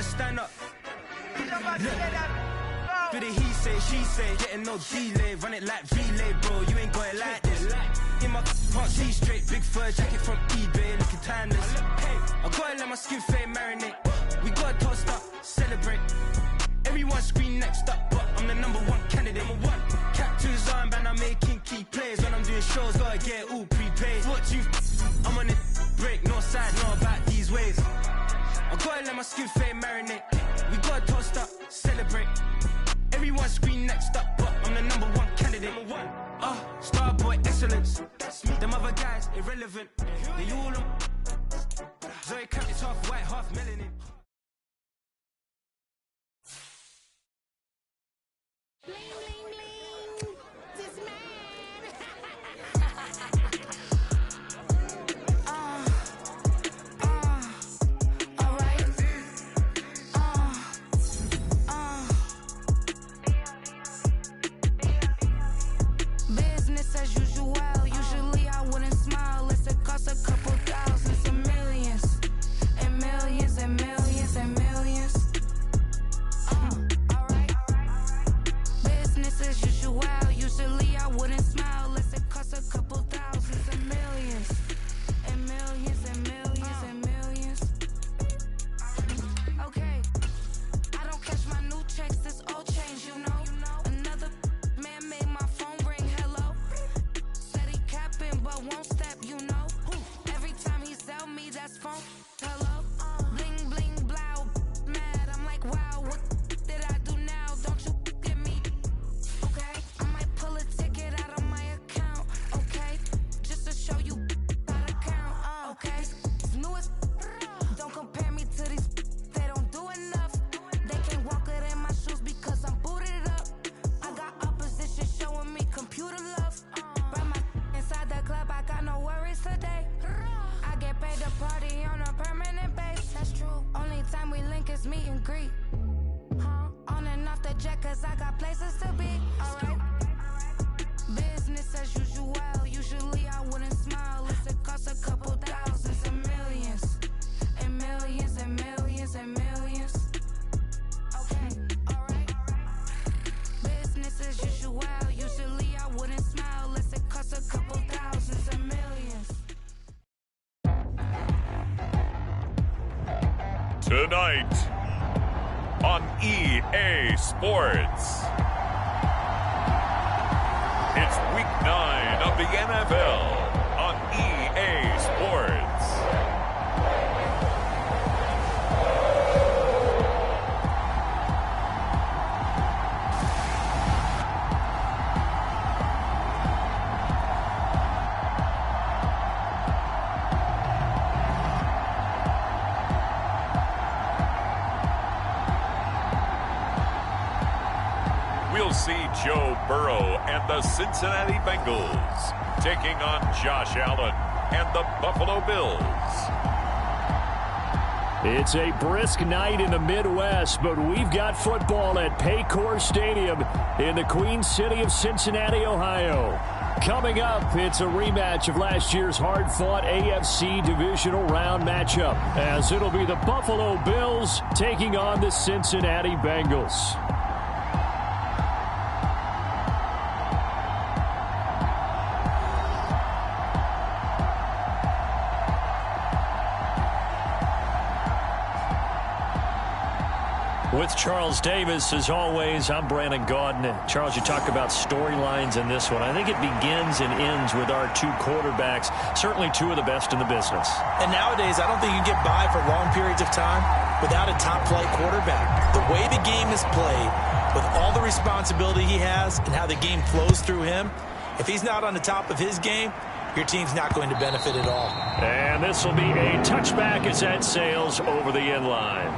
wanna stand up. Do the he say, she say, getting no delay, run it like relay, bro. You ain't got it like this. In my can't see straight, big fur jacket from eBay, looking timeless. I gotta let my skin fade marinate. We gotta toast up, celebrate. Everyone scream next up, but I'm the #1 candidate. Captain's armband, I'm making key plays. When I'm doing shows, gotta get all prepaid. What you I'm on it, break, no side, know about these ways. I gotta let my skin fade marinate. We gotta toast up, celebrate. Everyone scream next up, but I'm the #1 candidate. Starboy excellence. Them other guys irrelevant. They all on. Zoe Cap is half white, half melanin. Bling, bling, bling. This man. All right. Business as usual. Usually I wouldn't smile unless it costs a couple thousands and millions. And millions and millions and millions. Alright. Business as usual. Usually I wouldn't smile unless it costs a couple thousands and millions. And millions and millions and millions. Okay. I don't catch my new checks, this old change, you know. Another man made my phone ring, hello. Said he capping but won't step, you know. Every time he sell me, that's phone, hello. Bling, bling, blow, mad, I'm like, wow, what did I do now? Don't you get me, okay? I might pull a ticket out of my account, okay? Just to show you how to count, okay? It's new as don't compare me to these they don't do enough. They can't walk it in my shoes because I'm booted up. I got opposition showing me computer love. Brought my inside the club, I got no worries today. I get paid to party on a permanent base. That's true. Only time we link is meet and greet. On and off the jet, cause I got places to be. Alright. Business as usual. Usually I wouldn't smile unless it costs a couple thousands and millions. And millions and millions and millions. Okay, alright. Business as usual. Usually I wouldn't smile unless it costs a couple thousands and millions. Tonight on EA Sports. It's week 9 of the NFL on EA Sports. We'll see Joe Burrow and the Cincinnati Bengals taking on Josh Allen and the Buffalo Bills. It's a brisk night in the Midwest, but we've got football at Paycor Stadium in the Queen City of Cincinnati, Ohio. Coming up, it's a rematch of last year's hard-fought AFC divisional round matchup, as it'll be the Buffalo Bills taking on the Cincinnati Bengals. With Charles Davis, as always, I'm Brandon Gaudin. Charles, you talk about storylines in this one. I think it begins and ends with our two quarterbacks, certainly two of the best in the business. And nowadays, I don't think you get by for long periods of time without a top-flight quarterback. The way the game is played, with all the responsibility he has and how the game flows through him, if he's not on the top of his game, your team's not going to benefit at all. And this will be a touchback as that sails over the end line.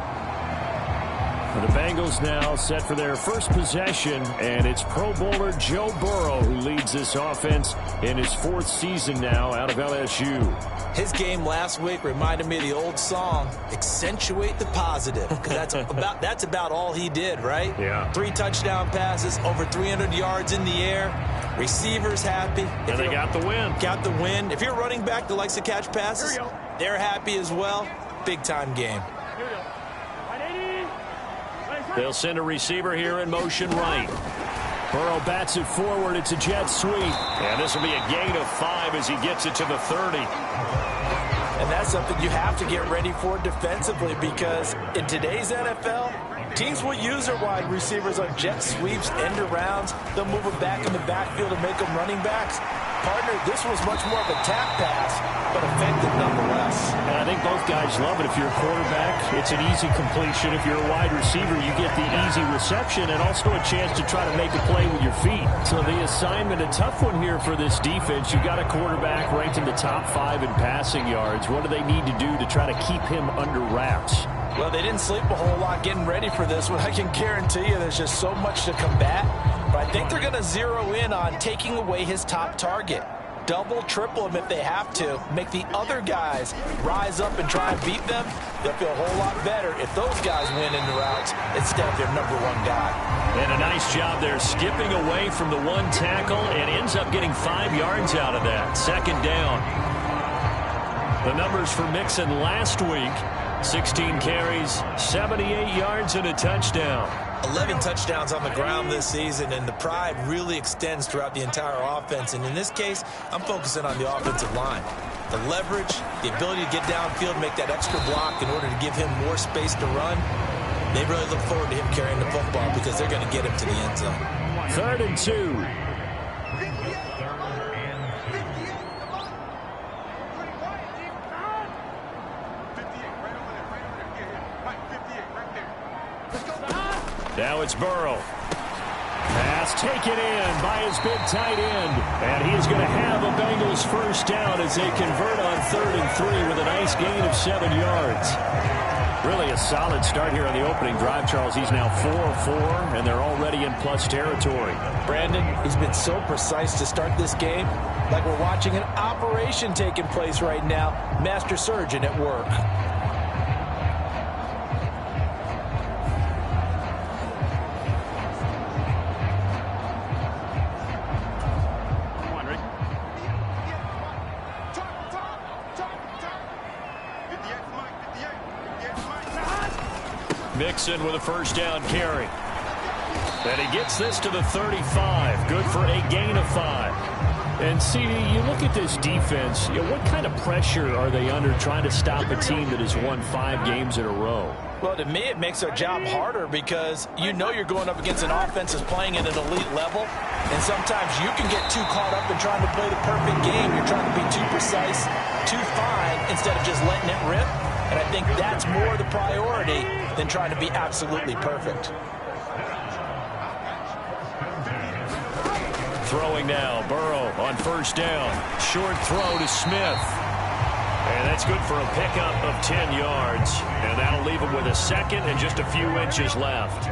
The Bengals now set for their first possession, and it's Pro Bowler Joe Burrow who leads this offense in his 4th season now out of LSU. His game last week reminded me of the old song, accentuate the positive, because that's about all he did, right? Yeah. 3 touchdown passes, over 300 yards in the air, receivers happy. And they got the win. Got the win. If you're running back that likes to catch passes, they're happy as well. Big-time game. They'll send a receiver here in motion right. Burrow bats it forward. It's a jet sweep. And this will be a gain of 5 as he gets it to the 30. And that's something you have to get ready for defensively, because in today's NFL, teams will use their wide receivers on jet sweeps, end arounds. They'll move them back in the backfield and make them running backs. Partner, this was much more of a tap pass, but effective nonetheless. And I think both guys love it. If you're a quarterback, it's an easy completion. If you're a wide receiver, you get the easy reception and also a chance to try to make a play with your feet. So the assignment, a tough one here for this defense. You've got a quarterback ranked in the top 5 in passing yards. What do they need to do to try to keep him under wraps? Well, they didn't sleep a whole lot getting ready for this one. I can guarantee you there's just so much to combat. But I think they're going to zero in on taking away his top target. Double, triple him if they have to. Make the other guys rise up and try and beat them. They'll feel a whole lot better if those guys win in the routes instead of their number 1 guy. And a nice job there skipping away from the 1 tackle and ends up getting 5 yards out of that. Second down. The numbers for Mixon last week: 16 carries, 78 yards, and a touchdown. 11 touchdowns on the ground this season, and the pride really extends throughout the entire offense. And in this case, I'm focusing on the offensive line. The leverage, the ability to get downfield, make that extra block in order to give him more space to run. They really look forward to him carrying the football because they're going to get him to the end zone. 3rd and 2. Now it's Burrow. Pass taken in by his big tight end. And he is going to have a Bengals first down as they convert on 3rd and 3 with a nice gain of 7 yards. Really a solid start here on the opening drive, Charles. He's now 4 of 4, and they're already in plus territory. Brandon, he's been so precise to start this game. Like we're watching an operation taking place right now. Master surgeon at work. Mixon with a first down carry. And he gets this to the 35. Good for a gain of 5. And CD, you look at this defense, what kind of pressure are they under trying to stop a team that has won 5 games in a row? Well, to me, it makes their job harder because you know you're going up against an offense that's playing at an elite level. And sometimes you can get too caught up in trying to play the perfect game. You're trying to be too precise, too fine, instead of just letting it rip. And I think that's more the priority than trying to be absolutely perfect. Throwing now, Burrow on first down. Short throw to Smith. And that's good for a pickup of 10 yards. And that'll leave him with a second and just a few inches left.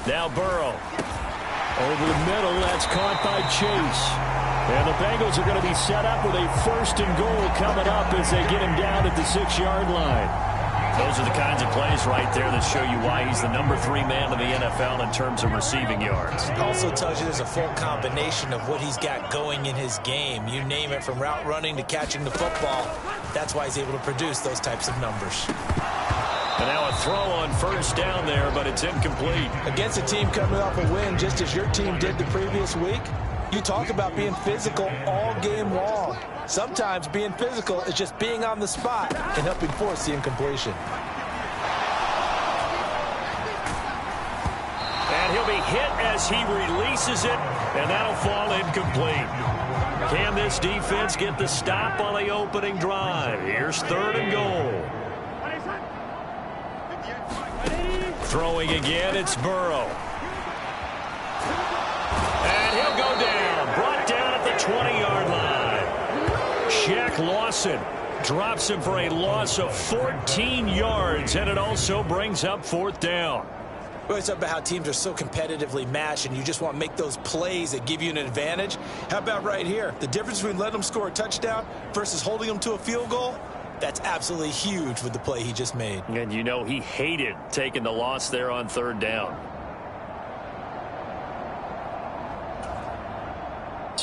Now Burrow. Over the middle, that's caught by Chase. And the Bengals are going to be set up with a 1st and goal coming up as they get him down at the 6-yard line. Those are the kinds of plays right there that show you why he's the number 3 man in the NFL in terms of receiving yards. It also tells you there's a full combination of what he's got going in his game. You name it, from route running to catching the football. That's why he's able to produce those types of numbers. And now a throw on first down there, but it's incomplete. Against a team coming off a win just as your team did the previous week, you talk about being physical all game long. Sometimes being physical is just being on the spot and helping force the incompletion. And he'll be hit as he releases it, and that'll fall incomplete. Can this defense get the stop on the opening drive? Here's 3rd and goal. Throwing again, it's Burrow. And he'll go down. Brought down at the 20-yard line. Shaq Lawson drops him for a loss of 14 yards, and it also brings up 4th down. We always talk about how teams are so competitively matched, and you just want to make those plays that give you an advantage. How about right here? The difference between letting them score a touchdown versus holding them to a field goal? That's absolutely huge with the play he just made. And you know he hated taking the loss there on 3rd down.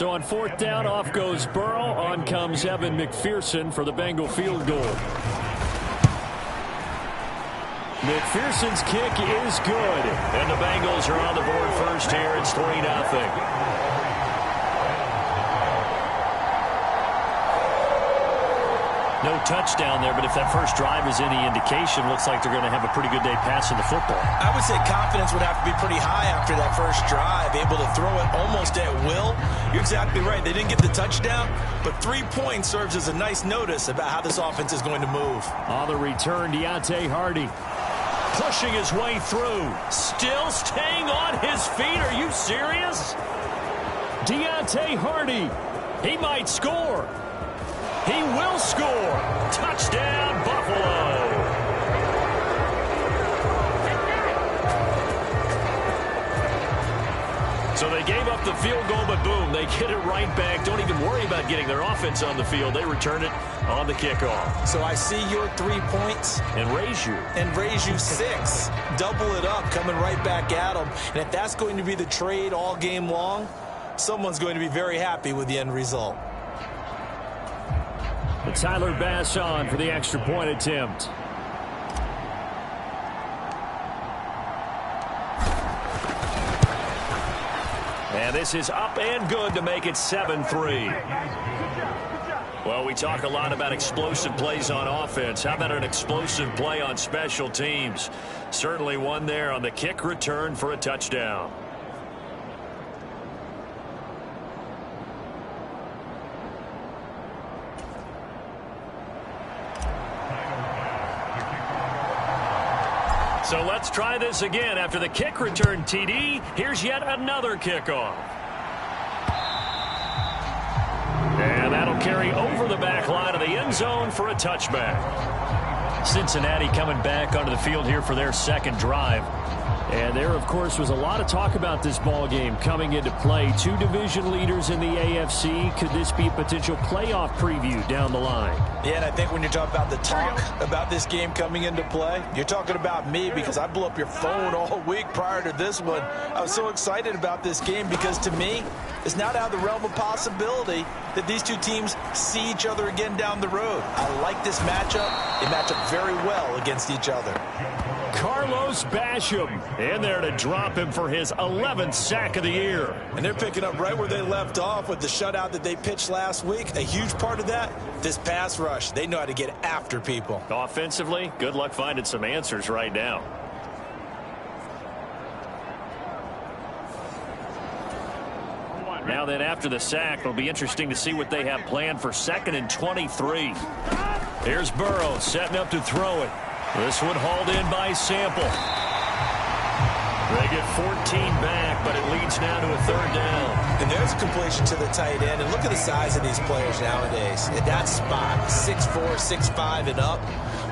So on 4th down, off goes Burrow. On comes Evan McPherson for the Bengal field goal. McPherson's kick is good. And the Bengals are on the board first here. It's 3-0. No touchdown there, but if that first drive is any indication, looks like they're going to have a pretty good day passing the football. I would say confidence would have to be pretty high after that first drive, able to throw it almost at will. You're exactly right. They didn't get the touchdown, but 3 points serves as a nice notice about how this offense is going to move. On the return, Deontay Hardy pushing his way through. Still staying on his feet. Are you serious? Deontay Hardy. He might score. He will score. Touchdown, Buffalo. So they gave up the field goal, but boom, they get it right back. Don't even worry about getting their offense on the field. They return it on the kickoff. So I see your 3 points. And raise you 6. Double it up, coming right back at them. And if that's going to be the trade all game long, someone's going to be very happy with the end result. Tyler Bass on for the extra point attempt. And this is up and good to make it 7-3. Well, we talk a lot about explosive plays on offense. How about an explosive play on special teams? Certainly one there on the kick return for a touchdown. So let's try this again. After the kick return TD, here's yet another kickoff. And that'll carry over the back line of the end zone for a touchback. Cincinnati coming back onto the field here for their second drive. And there, of course, was a lot of talk about this ball game coming into play. 2 division leaders in the AFC. Could this be a potential playoff preview down the line? Yeah, and I think when you're talking about the talk about this game coming into play, you're talking about me because I blew up your phone all week prior to this one. I was so excited about this game because, to me, it's not out of the realm of possibility that these two teams see each other again down the road. I like this matchup. They match up very well against each other. Carlos Basham in there to drop him for his 11th sack of the year. And they're picking up right where they left off with the shutout that they pitched last week. A huge part of that, this pass rush. They know how to get after people. Offensively, good luck finding some answers right now. Now then, after the sack, it'll be interesting to see what they have planned for 2nd and 23. Here's Burrow setting up to throw it. This one hauled in by Sample. They get 14 back, but it leads now to a 3rd down. And there's a completion to the tight end. And look at the size of these players nowadays. At that spot, 6'4", 6'5", and up.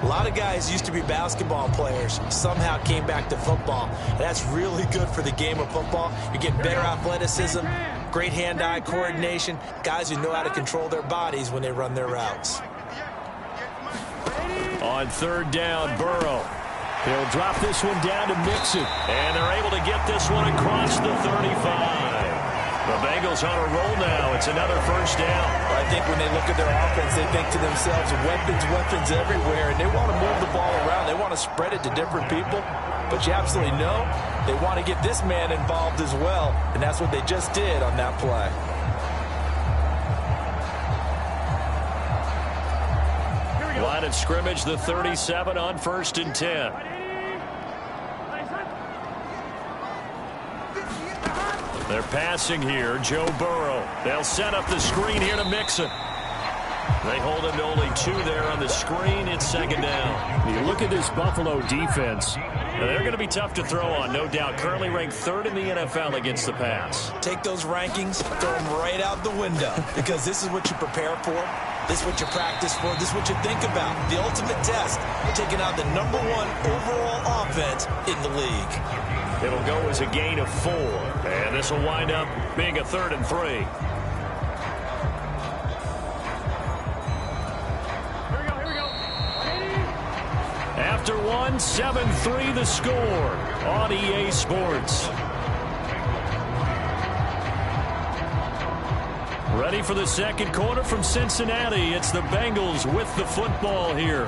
A lot of guys used to be basketball players, somehow came back to football. And that's really good for the game of football. You're getting better athleticism, great hand-eye coordination, guys who know how to control their bodies when they run their routes. On 3rd down, Burrow. He'll drop this one down to Mixon. And they're able to get this one across the 35. The Bengals on a roll now. It's another 1st down. I think when they look at their offense, they think to themselves, weapons everywhere. And they want to move the ball around. They want to spread it to different people. But you absolutely know they want to get this man involved as well. And that's what they just did on that play. Line of scrimmage, the 37 on 1st and 10. They're passing here. Joe Burrow. They'll set up the screen here to Mixon. They hold him to only 2 there on the screen. It's 2nd down. You look at this Buffalo defense. They're going to be tough to throw on, no doubt. Currently ranked 3rd in the NFL against the pass. Take those rankings, throw them right out the window, because this is what you prepare for. This is what you practice for. This is what you think about. The ultimate test, taking out the #1 overall offense in the league. It'll go as a gain of 4. And this will wind up being a 3rd and 3. After one, 7-3 the score on EA Sports. Ready for the second quarter from Cincinnati. It's the Bengals with the football here.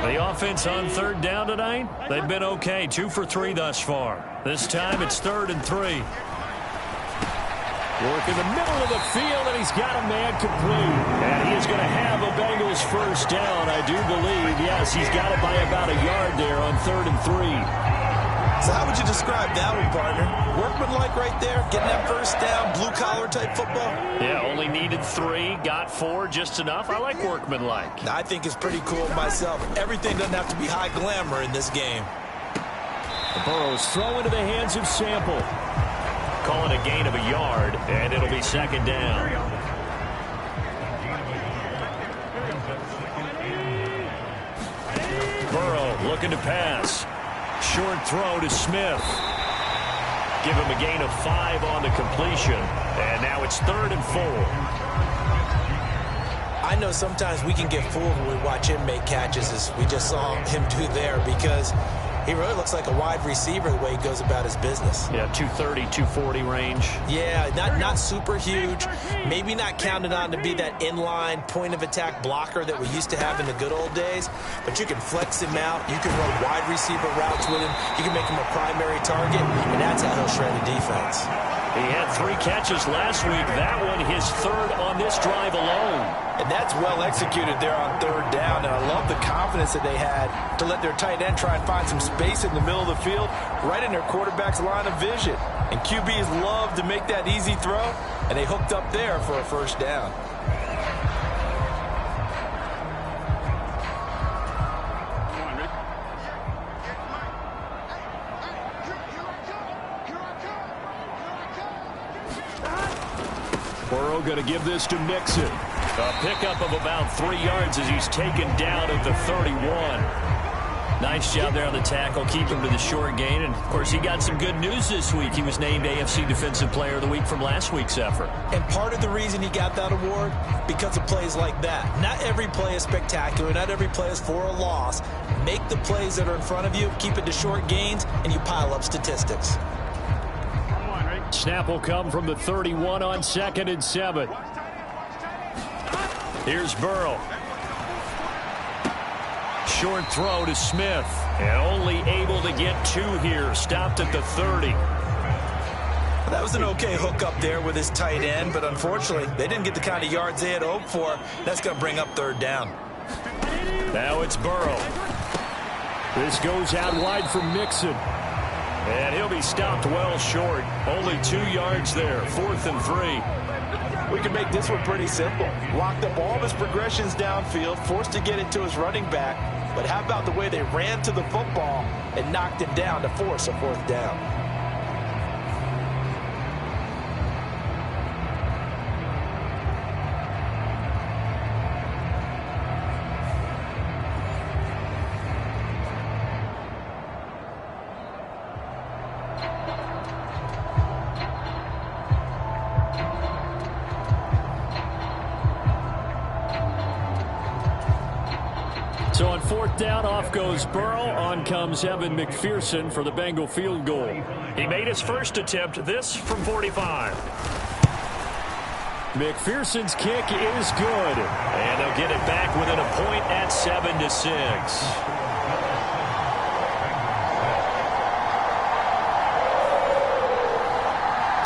The offense on third down tonight, they've been okay. 2 for 3 thus far. This time it's 3rd and 3. Work in the middle of the field, and he's got a man complete. And he is going to have a Bengals first down, I do believe. Yes, he's got it by about a yard there on 3rd and 3. So how would you describe that one, partner? Workmanlike right there, getting that first down, blue-collar type football? Yeah, only needed 3, got 4, just enough. I like workmanlike. I think it's pretty cool myself. Everything doesn't have to be high glamour in this game. The Burrows throw into the hands of Sample. Calling a gain of a yard, and it'll be 2nd down. Burrow looking to pass. Short throw to Smith. Give him a gain of 5 on the completion. And now it's 3rd and 4. I know sometimes we can get fooled when we watch him make catches, as we just saw him do there, because he really looks like a wide receiver the way he goes about his business. Yeah, 230, 240 range. Yeah, not super huge. Maybe not counted on to be that inline point-of-attack blocker that we used to have in the good old days. But you can flex him out. You can run wide receiver routes with him. You can make him a primary target, and that's how he'll shred a defense. He had 3 catches last week. That one his 3rd on this drive alone. And that's well executed there on 3rd down. And I love the confidence that they had to let their tight end try and find some space in the middle of the field, right in their quarterback's line of vision. And QBs love to make that easy throw, and they hooked up there for a first down. Burrow going to give this to Mixon. A pickup of about 3 yards as he's taken down at the 31. Nice job there on the tackle. Keep him to the short gain. And, of course, he got some good news this week. He was named AFC Defensive Player of the Week from last week's effort. And part of the reason he got that award, because of plays like that. Not every play is spectacular. Not every play is for a loss. Make the plays that are in front of you, keep it to short gains, and you pile up statistics. Snap will come from the 31 on 2nd and 7. Here's Burrow. Short throw to Smith. And only able to get 2 here. Stopped at the 30. That was an okay hook up there with his tight end, but unfortunately, they didn't get the kind of yards they had hoped for. That's going to bring up 3rd down. Now it's Burrow. This goes out wide for Mixon. And he'll be stopped well short. Only 2 yards there. 4th and 3. We can make this one pretty simple. Locked up all of his progressions downfield, forced to get it to his running back. But how about the way they ran to the football and knocked him down to force a 4th down? So on 4th down, off goes Burrow. On comes Evan McPherson for the Bengal field goal. He made his first attempt, this from 45. McPherson's kick is good. And they'll get it back within a point at 7-6.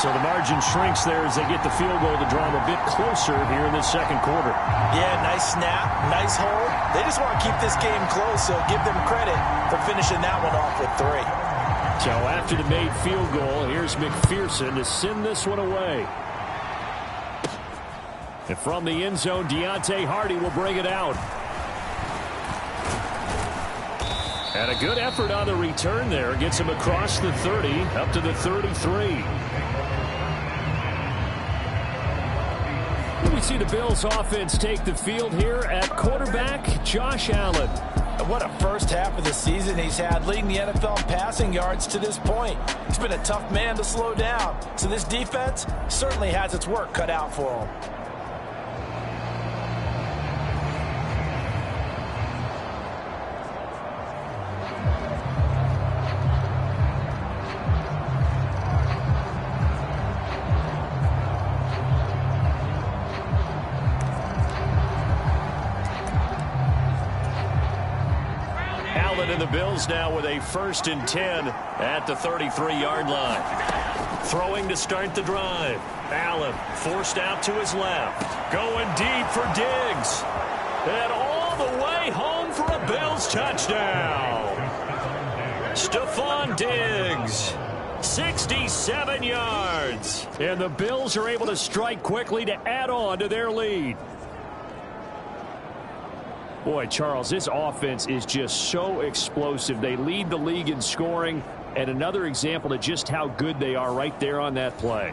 So the margin shrinks there as they get the field goal to draw them a bit closer here in the second quarter. Yeah, nice snap, nice hold. They just want to keep this game close, so give them credit for finishing that one off with 3. So after the made field goal, here's McPherson to send this one away. And from the end zone, Deontay Hardy will bring it out. And a good effort on the return there. Gets him across the 30, up to the 33. We see the Bills offense take the field here at quarterback, Josh Allen. What a first half of the season he's had, leading the NFL in passing yards to this point. He's been a tough man to slow down. So this defense certainly has its work cut out for him. Allen and the Bills now with a 1st and 10 at the 33-yard line. Throwing to start the drive. Allen forced out to his left. Going deep for Diggs. And all the way home for a Bills touchdown. Stephon Diggs. 67 yards. And the Bills are able to strike quickly to add on to their lead. Boy, Charles, this offense is just so explosive. They lead the league in scoring, and another example of just how good they are right there on that play.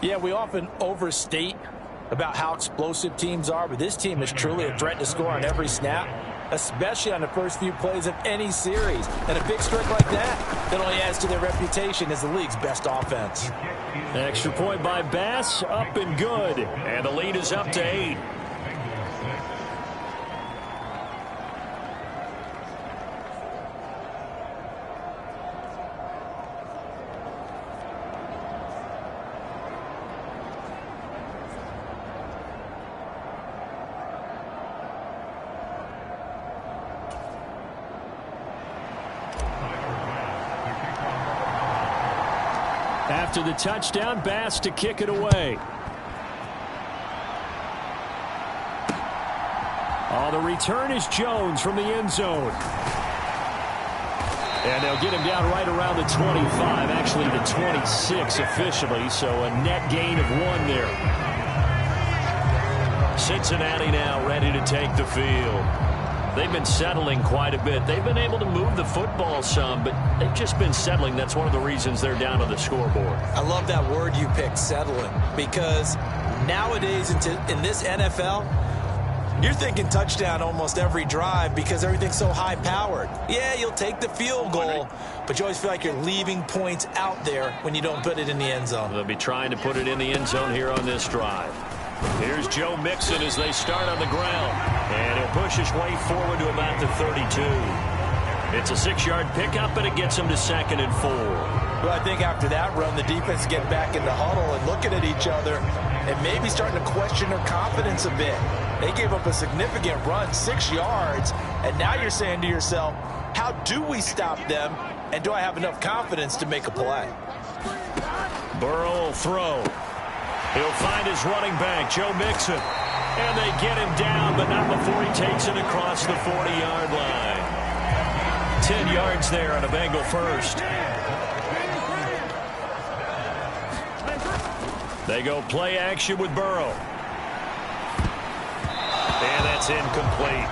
Yeah, we often overstate about how explosive teams are, but this team is truly a threat to score on every snap, especially on the first few plays of any series. And a big strike like that only adds to their reputation as the league's best offense. Extra point by Bass, up and good. And the lead is up to 8. After the touchdown, Bass to kick it away. Oh, the return is Jones from the end zone. And they'll get him down right around the 25, actually the 26 officially, so a net gain of 1 there. Cincinnati now ready to take the field. They've been settling quite a bit. They've been able to move the football some, but they've just been settling. That's one of the reasons they're down on the scoreboard. I love that word you picked, settling, because nowadays in this NFL, you're thinking touchdown almost every drive because everything's so high-powered. Yeah, you'll take the field goal, but you always feel like you're leaving points out there when you don't put it in the end zone. They'll be trying to put it in the end zone here on this drive. Here's Joe Mixon as they start on the ground. And he'll push his way forward to about the 32. It's a 6-yard pickup, and it gets him to 2nd and 4. Well, I think after that run, the defense get back in the huddle and looking at each other and maybe starting to question their confidence a bit. They gave up a significant run, 6 yards, and now you're saying to yourself, how do we stop them, and do I have enough confidence to make a play? Burrow will throw. He'll find his running back, Joe Mixon. And they get him down, but not before he takes it across the 40-yard line. 10 yards there on a Bengal first. They go play action with Burrow. And that's incomplete.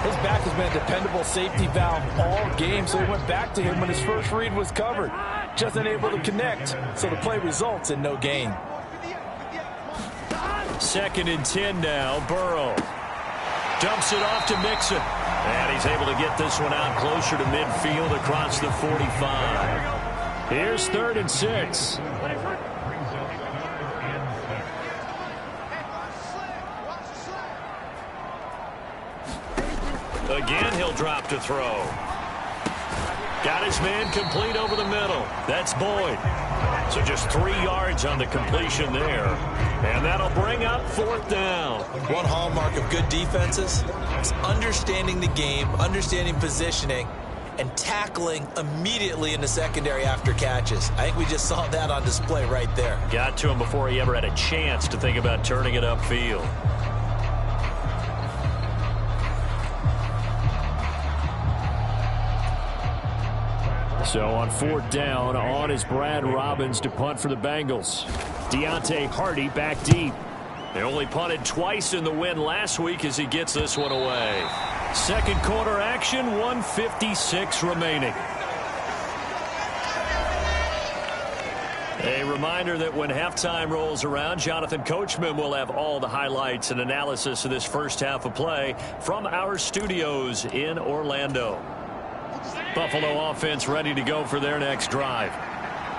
His back has been a dependable safety valve all game, so he went back to him when his first read was covered. Just unable to connect, so the play results in no gain. 2nd and 10 now. Burrow dumps it off to Mixon. And he's able to get this one out closer to midfield across the 45. Here's 3rd and 6. Again, he'll drop to throw. Got his man complete over the middle. That's Boyd. So just 3 yards on the completion there. And that'll bring up 4th down. One hallmark of good defenses is understanding the game, understanding positioning, and tackling immediately in the secondary after catches. I think we just saw that on display right there. Got to him before he ever had a chance to think about turning it upfield. So on 4th down, on is Brad Robbins to punt for the Bengals. Deontay Hardy back deep. They only punted twice in the win last week as he gets this one away. 2nd quarter action, 1:56 remaining. A reminder that when halftime rolls around, Jonathan Coachman will have all the highlights and analysis of this first half of play from our studios in Orlando. Buffalo offense ready to go for their next drive.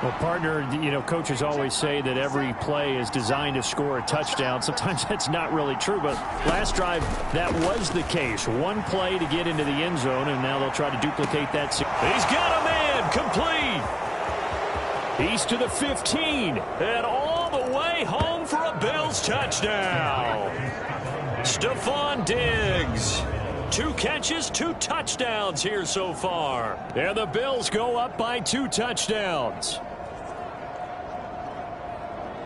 Well, partner, coaches always say that every play is designed to score a touchdown. Sometimes that's not really true, but last drive, that was the case. One play to get into the end zone, and now they'll try to duplicate that. He's got a man complete. He's to the 15, and all the way home for a Bills touchdown. Stephon Diggs. 2 catches, 2 touchdowns here so far. And the Bills go up by 2 touchdowns.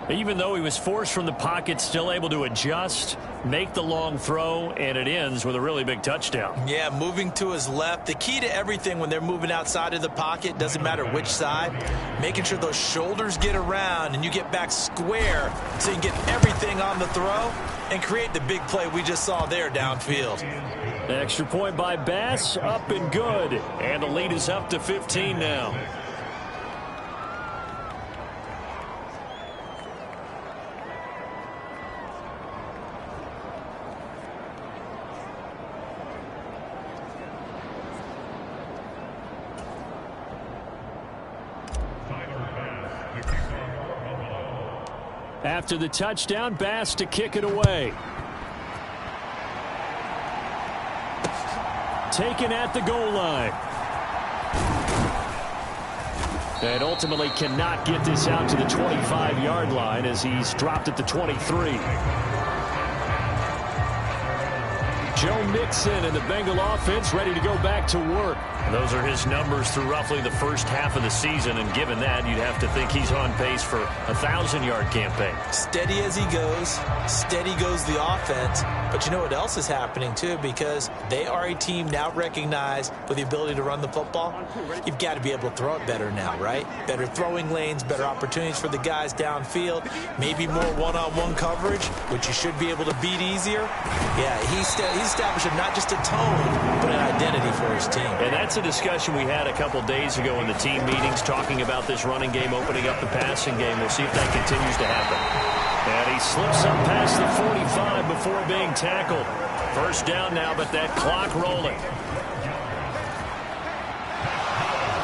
Even though he was forced from the pocket, still able to adjust, make the long throw, and it ends with a really big touchdown. Yeah, moving to his left. The key to everything when they're moving outside of the pocket, doesn't matter which side, making sure those shoulders get around and you get back square so you can get everything on the throw and create the big play we just saw there downfield. Extra point by Bass, up and good. And the lead is up to 15 now. After the touchdown, Bass to kick it away. Taken at the goal line. And ultimately cannot get this out to the 25-yard line as he's dropped at the 23. Joe Mixon and the Bengal offense ready to go back to work. Those are his numbers through roughly the first half of the season, and given that, you'd have to think he's on pace for a 1,000-yard campaign. Steady as he goes, steady goes the offense. But you know what else is happening, too, because they are a team now recognized with the ability to run the football. You've got to be able to throw it better now, right? Better throwing lanes, better opportunities for the guys downfield, maybe more one-on-one coverage, which you should be able to beat easier. Yeah, he's establishing not just a tone, but an identity for his team. And that's a discussion we had a couple days ago in the team meetings, talking about this running game opening up the passing game. We'll see if that continues to happen. And he slips up past the 45 before being tackled. First down now, but that clock rolling.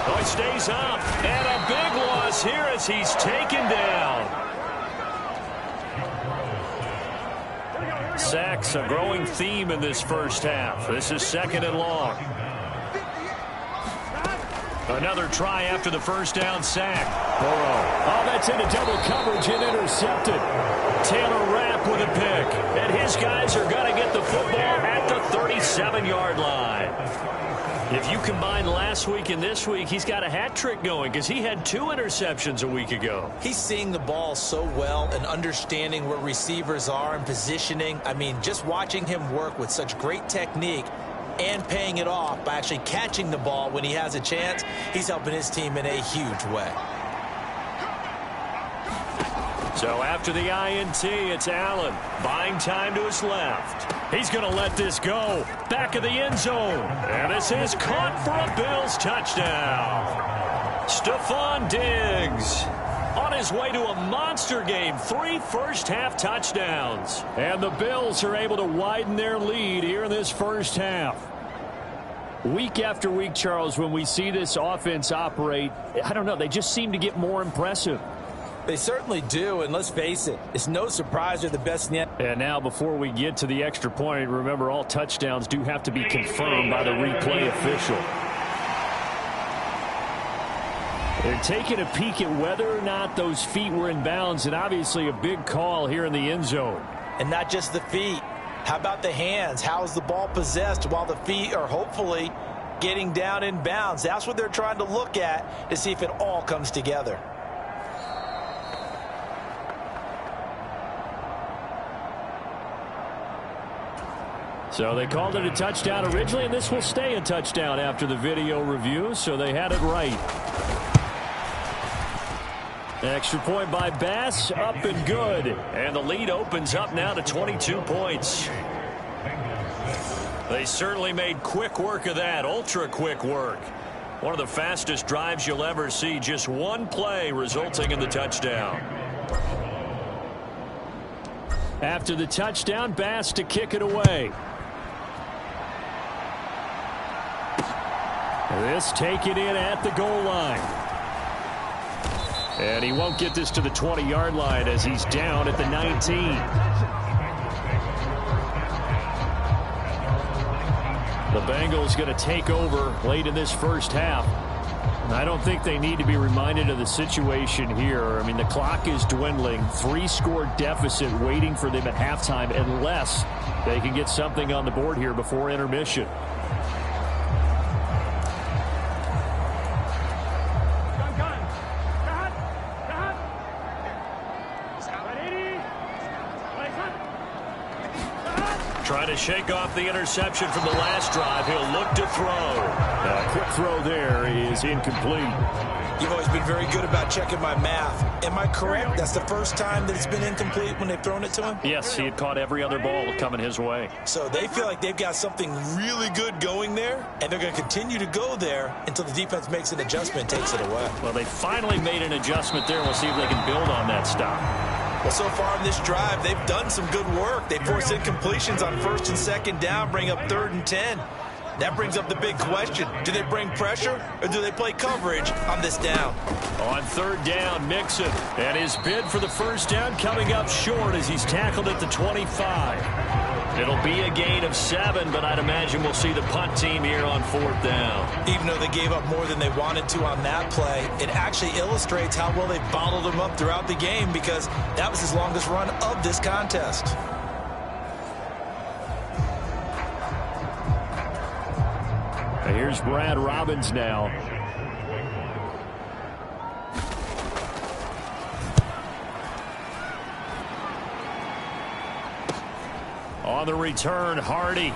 Oh, he stays up. And a big loss here as he's taken down. Sacks, a growing theme in this first half. This is 2nd and long. Another try after the first down sack. Burrow. Oh, that's into double coverage and intercepted. Taylor Rapp with a pick. And his guys are going to get the football at the 37-yard line. If you combine last week and this week, he's got a hat trick going because he had 2 interceptions a week ago. He's seeing the ball so well and understanding where receivers are and positioning. I mean, just watching him work with such great technique and paying it off by actually catching the ball when he has a chance, he's helping his team in a huge way. So after the INT, it's Allen. Buying time to his left. He's going to let this go. Back of the end zone. And this is caught for a Bills touchdown. Stephon Diggs on his way to a monster game. 3 first-half touchdowns. And the Bills are able to widen their lead here in this first half. Week after week, Charles, when we see this offense operate, I don't know, they just seem to get more impressive. They certainly do, and let's face it, it's no surprise they're the best in the... And now, before we get to the extra point, remember all touchdowns do have to be confirmed by the replay official. They're taking a peek at whether or not those feet were in bounds, and obviously a big call here in the end zone. And not just the feet. How about the hands? How is the ball possessed while the feet are hopefully getting down in bounds? That's what they're trying to look at to see if it all comes together. So they called it a touchdown originally, and this will stay a touchdown after the video review, so they had it right. Extra point by Bass, up and good. And the lead opens up now to 22 points. They certainly made quick work of that, ultra quick work. One of the fastest drives you'll ever see, just one play resulting in the touchdown. After the touchdown, Bass to kick it away. This taken in at the goal line. And he won't get this to the 20-yard line as he's down at the 19. The Bengals going to take over late in this first half. I don't think they need to be reminded of the situation here. I mean, the clock is dwindling. 3-score deficit waiting for them at halftime unless they can get something on the board here before intermission. Trying to shake off the interception from the last drive. He'll look to throw. Quick throw there is incomplete. You've always been very good about checking my math. Am I correct? That's the first time that it's been incomplete when they've thrown it to him? Yes, he had caught every other ball coming his way. So they feel like they've got something really good going there, and they're going to continue to go there until the defense makes an adjustment and takes it away. Well, they finally made an adjustment there. We'll see if they can build on that stop. Well, so far in this drive, they've done some good work. They force incompletions on 1st and 2nd down, bring up 3rd and 10. That brings up the big question. Do they bring pressure or do they play coverage on this down? On 3rd down, Mixon. And his bid for the first down coming up short as he's tackled at the 25. It'll be a gain of 7, but I'd imagine we'll see the punt team here on 4th down. Even though they gave up more than they wanted to on that play, it actually illustrates how well they bottled them up throughout the game because that was his longest run of this contest. And here's Brad Robbins now. On the return, Hardy.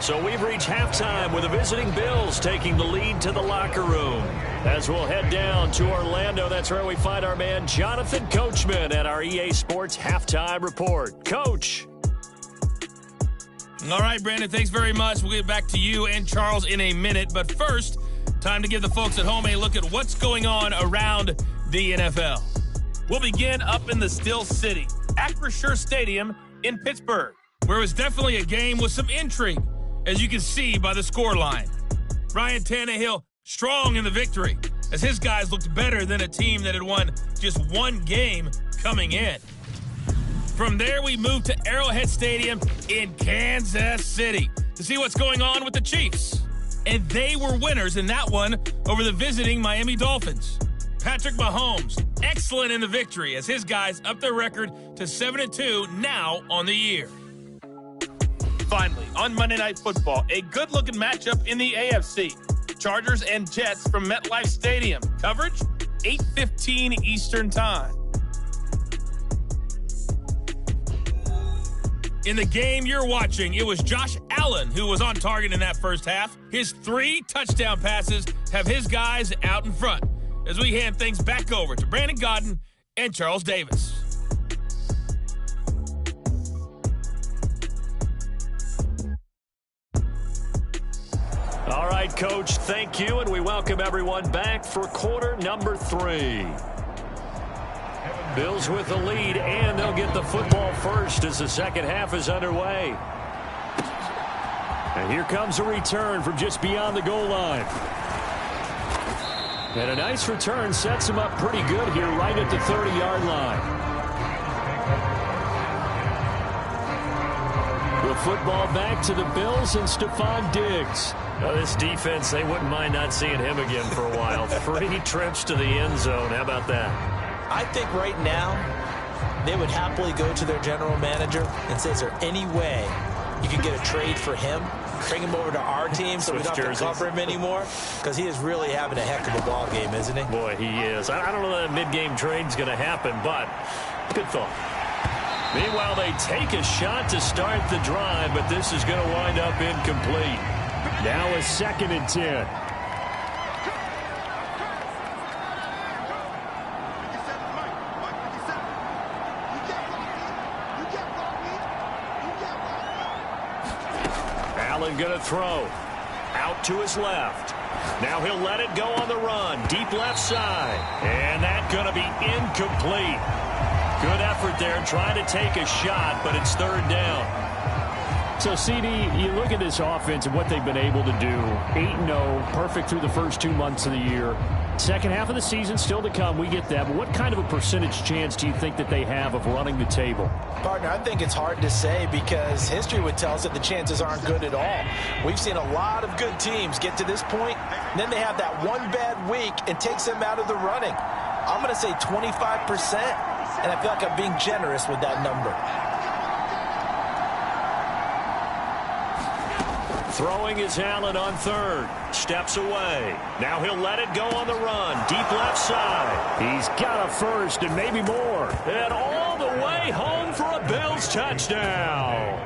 So we've reached halftime with the visiting Bills taking the lead to the locker room. As we'll head down to Orlando, that's where we find our man Jonathan Coachman at our EA Sports Halftime Report. Coach. All right, Brandon, thanks very much. We'll get back to you and Charles in a minute. But first, time to give the folks at home a look at what's going on around the NFL. We'll begin up in the Still City, Acrisure Stadium in Pittsburgh, where it was definitely a game with some intrigue, as you can see by the scoreline. Ryan Tannehill strong in the victory, as his guys looked better than a team that had won just one game coming in. From there, we move to Arrowhead Stadium in Kansas City to see what's going on with the Chiefs. And they were winners in that one over the visiting Miami Dolphins. Patrick Mahomes, excellent in the victory as his guys up their record to 7-2 now on the year. Finally, on Monday Night Football, a good-looking matchup in the AFC. Chargers and Jets from MetLife Stadium. Coverage, 8:15 Eastern Time. In the game you're watching, it was Josh Allen who was on target in that first half. His 3 touchdown passes have his guys out in front, as we hand things back over to Brandon Godden and Charles Davis. All right, Coach, thank you, and we welcome everyone back for quarter number 3. Bills with the lead, and they'll get the football first as the second half is underway. And here comes a return from just beyond the goal line. And a nice return sets him up pretty good here right at the 30-yard line. The football back to the Bills and Stephon Diggs. Now this defense, they wouldn't mind not seeing him again for a while. 3 trips to the end zone. How about that? I think right now they would happily go to their general manager and say, is there any way you can get a trade for him? Bring him over to our team so we don't have to cover him anymore? Because he is really having a heck of a ball game, isn't he? Boy, he is. I don't know that a mid-game trade's going to happen, but good thought. Meanwhile, they take a shot to start the drive, but this is going to wind up incomplete. Now a 2nd and 10. Allen going to throw. Out to his left. Now he'll let it go on the run. Deep left side. And that's going to be incomplete. Good effort there trying to take a shot, but it's 3rd down. So, CD, you look at this offense and what they've been able to do. 8-0, perfect through the first 2 months of the year. Second half of the season still to come. We get that. But what kind of a percentage chance do you think that they have of running the table? Partner, I think it's hard to say because history would tell us that the chances aren't good at all. We've seen a lot of good teams get to this point, and then they have that one bad week and takes them out of the running. I'm going to say 25%, and I feel like I'm being generous with that number. Throwing is Allen on third. Steps away. Now he'll let it go on the run. Deep left side. He's got a first and maybe more. And all the way home for a Bills touchdown.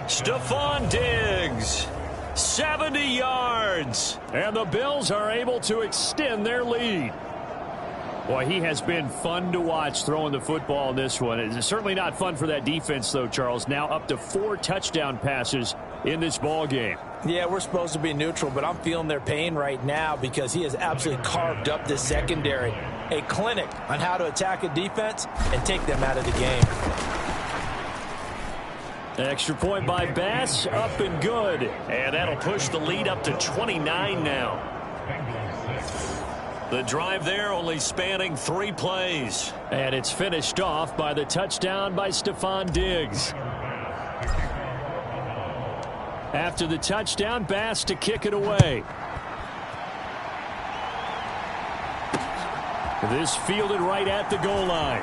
Stephon Diggs. 70 yards. And the Bills are able to extend their lead. Boy, he has been fun to watch throwing the football in this one. It's certainly not fun for that defense, though, Charles. Now up to 4 touchdown passes in this ball game. Yeah, we're supposed to be neutral, but I'm feeling their pain right now because he has absolutely carved up this secondary. A clinic on how to attack a defense and take them out of the game. Extra point by Bass, up and good. And that'll push the lead up to 29 now. The drive there only spanning 3 plays. And it's finished off by the touchdown by Stephon Diggs. After the touchdown, Bass to kick it away. This fielded right at the goal line.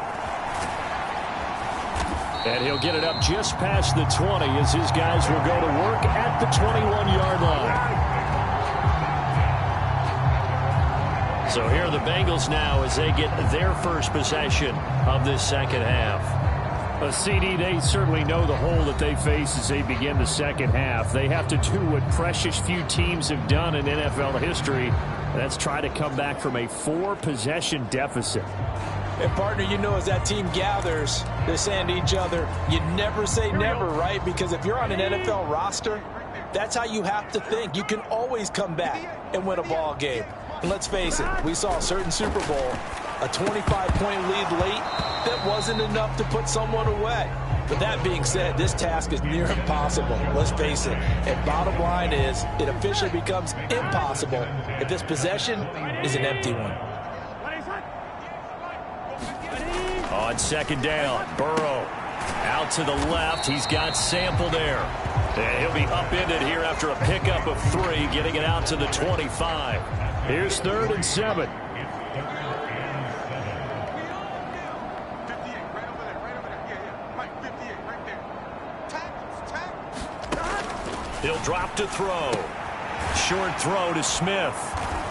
And he'll get it up just past the 20 as his guys will go to work at the 21-yard line. So here are the Bengals now as they get their first possession of this second half. A CD, they certainly know the hole that they face as they begin the second half. They have to do what precious few teams have done in NFL history. That's try to come back from a 4-possession deficit. And, partner, you know as that team gathers, they're saying to each other, you never say never, right? Because if you're on an NFL roster, that's how you have to think. You can always come back and win a ball game. And let's face it, we saw a certain Super Bowl, a 25-point lead late, that wasn't enough to put someone away. But that being said, this task is near impossible. Let's face it. And bottom line is, it officially becomes impossible if this possession is an empty one. On second down, Burrow out to the left. He's got Sample there. And he'll be upended here after a pickup of 3, getting it out to the 25. Here's 3rd and 7. He'll drop to throw. Short throw to Smith.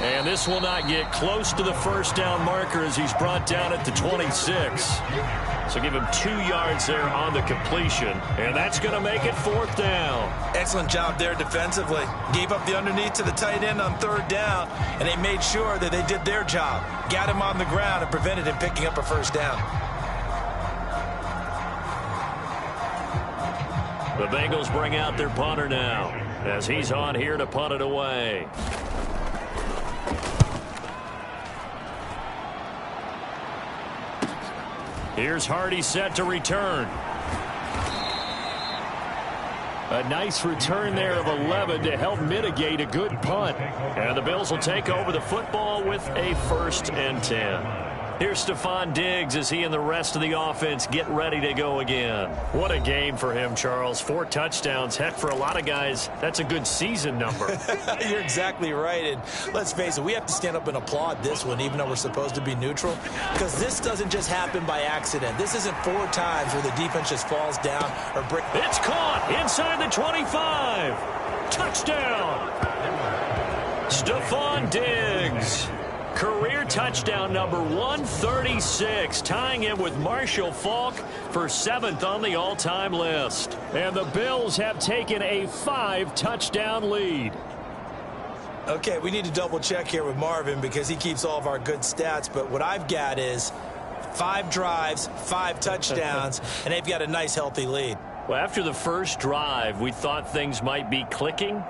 And this will not get close to the first down marker as he's brought down at the 26. So give him 2 yards there on the completion. And that's going to make it 4th down. Excellent job there defensively. Gave up the underneath to the tight end on 3rd down, and they made sure that they did their job. Got him on the ground and prevented him picking up a first down. The Bengals bring out their punter now as he's on here to punt it away. Here's Hardy set to return. A nice return there of 11 to help mitigate a good punt. And the Bills will take over the football with a 1st and 10. Here's Stephon Diggs as he and the rest of the offense get ready to go again. What a game for him, Charles. 4 touchdowns. Heck, for a lot of guys, that's a good season number. You're exactly right. And let's face it, we have to stand up and applaud this one, even though we're supposed to be neutral, because this doesn't just happen by accident. This isn't 4 times where the defense just falls down or breaks. It's caught inside the 25. Touchdown. Stephon Diggs. Career touchdown number 136, tying him with Marshall Faulk for 7th on the all-time list. And the Bills have taken a 5-touchdown lead. Okay, we need to double-check here with Marvin because he keeps all of our good stats, but what I've got is 5 drives, 5 touchdowns, and they've got a nice, healthy lead. Well, after the first drive, we thought things might be clicking.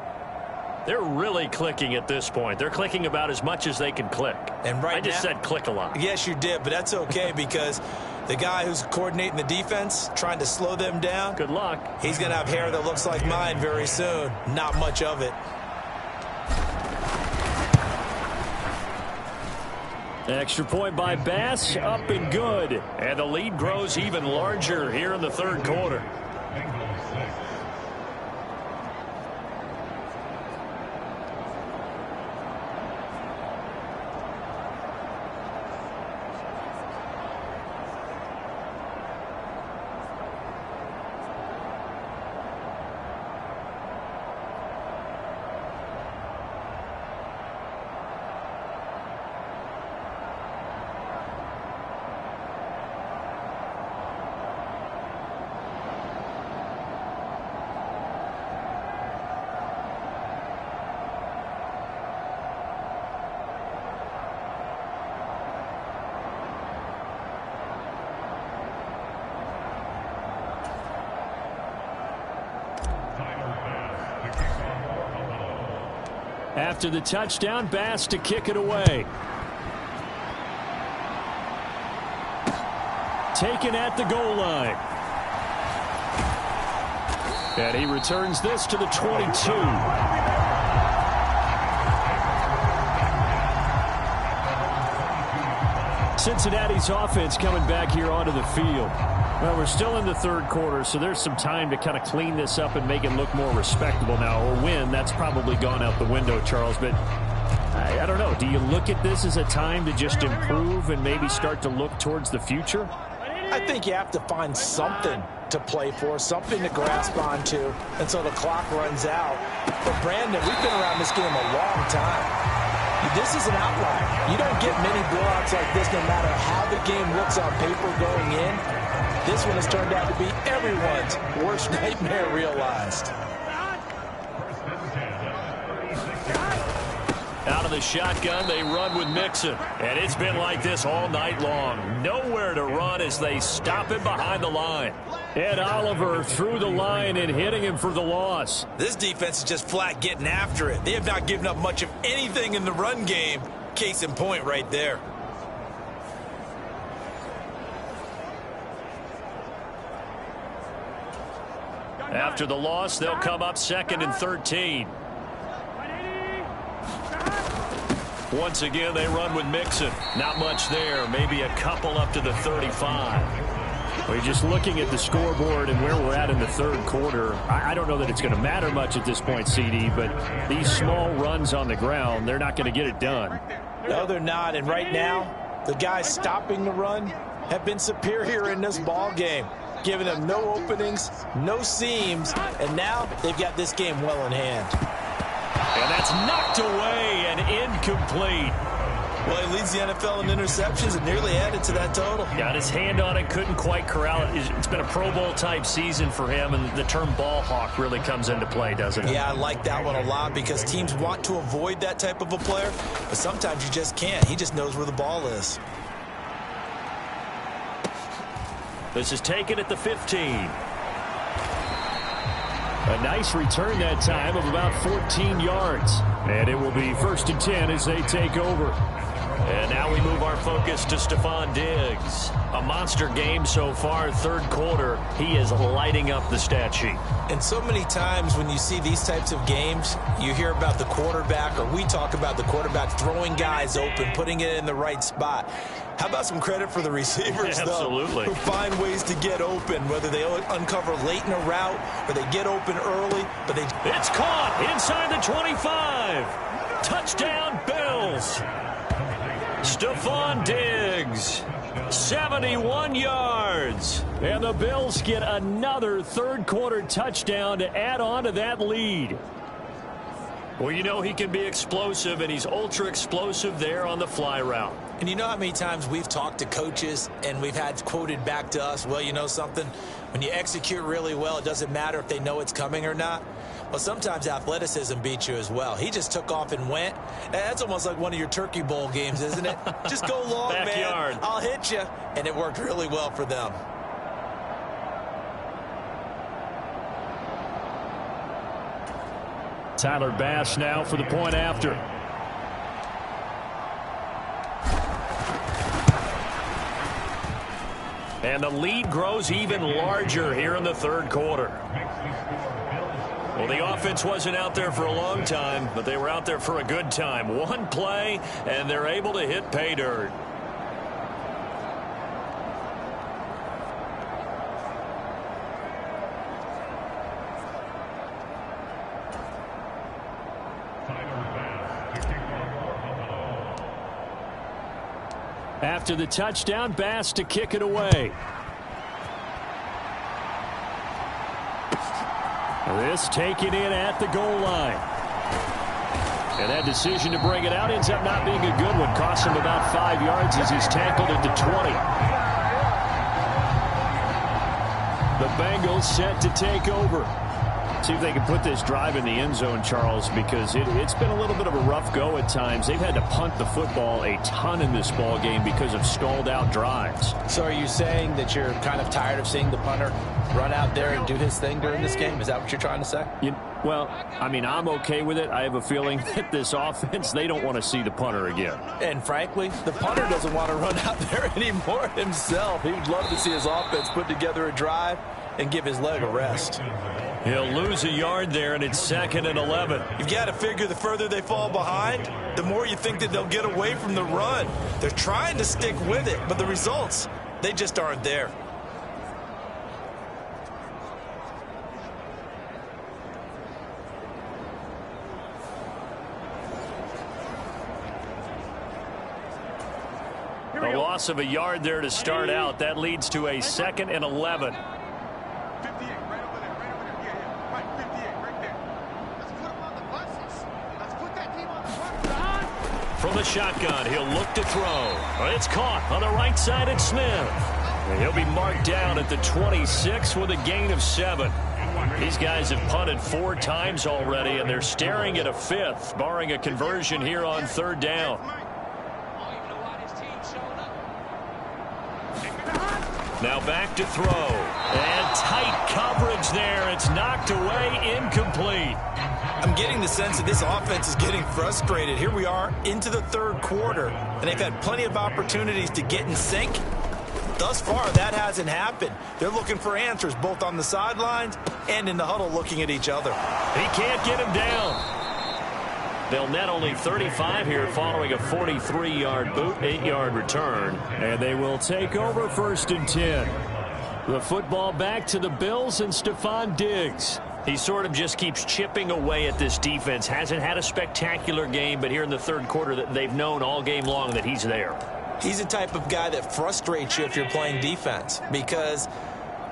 They're really clicking at this point. They're clicking about as much as they can click. And right I just said click a lot. Yes, you did, but that's okay because the guy who's coordinating the defense, trying to slow them down. Good luck. He's going to have hair that looks like mine very soon. Not much of it. Extra point by Bass, up and good. And the lead grows even larger here in the third quarter. After the touchdown, Bass to kick it away. Taken at the goal line. And he returns this to the 22. Cincinnati's offense coming back here onto the field. Well, we're still in the third quarter, so there's some time to kind of clean this up and make it look more respectable now. A win, that's probably gone out the window, Charles. But I don't know. Do you look at this as a time to just improve and maybe start to look towards the future? I think you have to find something to play for, something to grasp onto until the clock runs out. But, Brandon, we've been around this game a long time. This is an outlier. You don't get many blowouts like this no matter how the game looks on paper going in. This one has turned out to be everyone's worst nightmare realized. Out of the shotgun, they run with Mixon. And it's been like this all night long. Nowhere to run as they stop him behind the line. Ed Oliver through the line and hitting him for the loss. This defense is just flat getting after it. They have not given up much of anything in the run game. Case in point right there. After the loss, they'll come up 2nd and 13. Once again, they run with Mixon. Not much there. Maybe a couple up to the 35. We're just looking at the scoreboard and where we're at in the third quarter. I don't know that it's going to matter much at this point, CD, but these small runs on the ground, they're not going to get it done. No, they're not. And right now, the guys stopping the run have been superior in this ball game, giving them no openings, no seams, and now they've got this game well in hand. And that's knocked away and incomplete. Well, he leads the NFL in interceptions and nearly added to that total. Got his hand on it, couldn't quite corral it. It's been a Pro Bowl-type season for him, and the term ball hawk really comes into play, doesn't it? Yeah, I like that one a lot because teams want to avoid that type of a player, but sometimes you just can't. He just knows where the ball is. This is taken at the 15. A nice return that time of about 14 yards. And it will be 1st and 10 as they take over. And now we move our focus to Stephon Diggs. A monster game so far, third quarter. He is lighting up the stat sheet. And so many times when you see these types of games, you hear about the quarterback, or we talk about the quarterback throwing guys open, putting it in the right spot. How about some credit for the receivers, Absolutely. though, who find ways to get open, whether they uncover late in a route or they get open early. But it's caught inside the 25. Touchdown, Bills. Stephon Diggs, 71 yards. And the Bills get another third-quarter touchdown to add on to that lead. Well, you know he can be explosive, and he's ultra-explosive there on the fly route. And you know how many times we've talked to coaches and we've had quoted back to us, well, you know something? When you execute really well, it doesn't matter if they know it's coming or not. Well, sometimes athleticism beats you as well. He just took off and went. That's almost like one of your Turkey Bowl games, isn't it? Just go long, Backyard. man. I'll hit you. And it worked really well for them. Tyler Bass now for the point after. And the lead grows even larger here in the third quarter. Well, the offense wasn't out there for a long time, but they were out there for a good time. One play, and they're able to hit pay dirt. After the touchdown, Bass to kick it away. This taken in at the goal line. And that decision to bring it out ends up not being a good one. Costs him about 5 yards as he's tackled at the 20. The Bengals set to take over. See if they can put this drive in the end zone, Charles, because it's been a little bit of a rough go at times. They've had to punt the football a ton in this ball game because of stalled out drives. So are you saying that you're kind of tired of seeing the punter run out there and do his thing during this game? Is that what you're trying to say? Well, I mean, I'm okay with it. I have a feeling that this offense, they don't want to see the punter again. And frankly, the punter doesn't want to run out there anymore himself. He would love to see his offense put together a drive and give his leg a rest. He'll lose a yard there, and it's 2nd and 11. You've got to figure the further they fall behind, the more you think that they'll get away from the run. They're trying to stick with it, but the results, they just aren't there. A loss of a yard there to start out. That leads to a 2nd and 11. From the shotgun, he'll look to throw. It's caught on the right side at Smith. And he'll be marked down at the 26 with a gain of 7. These guys have punted 4 times already, and they're staring at a 5th, barring a conversion here on 3rd down. Now back to throw. And tight coverage there. It's knocked away, incomplete. I'm getting the sense that this offense is getting frustrated. Here we are into the 3rd quarter, and they've had plenty of opportunities to get in sync. Thus far, that hasn't happened. They're looking for answers both on the sidelines and in the huddle looking at each other. He can't get him down. They'll net only 35 here following a 43-yard boot, 8-yard return. And they will take over 1st and 10. The football back to the Bills and Stephon Diggs. He sort of just keeps chipping away at this defense. Hasn't had a spectacular game, but here in the 3rd quarter that they've known all game long that he's there. He's the type of guy that frustrates you if you're playing defense, because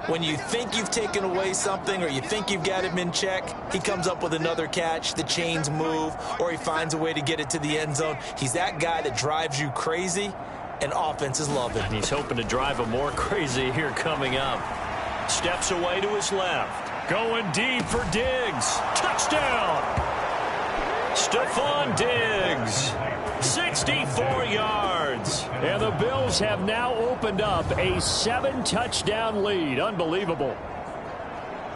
when you think you've taken away something or you think you've got him in check, he comes up with another catch, the chains move, or he finds a way to get it to the end zone. He's that guy that drives you crazy, and offenses love him. He's hoping to drive him more crazy here coming up. Steps away to his left. Going deep for Diggs. Touchdown! Stephon Diggs. 64 yards. And the Bills have now opened up a 7-touchdown lead. Unbelievable.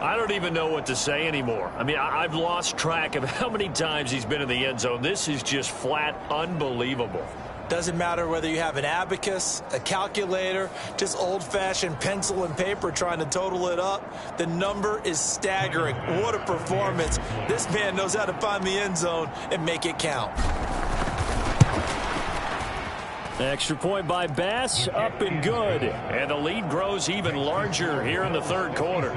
I don't even know what to say anymore. I mean, I've lost track of how many times he's been in the end zone. This is just flat unbelievable. Doesn't matter whether you have an abacus, a calculator, just old-fashioned pencil and paper trying to total it up. The number is staggering. What a performance. This man knows how to find the end zone and make it count. Extra point by Bass, up and good. And the lead grows even larger here in the 3rd quarter.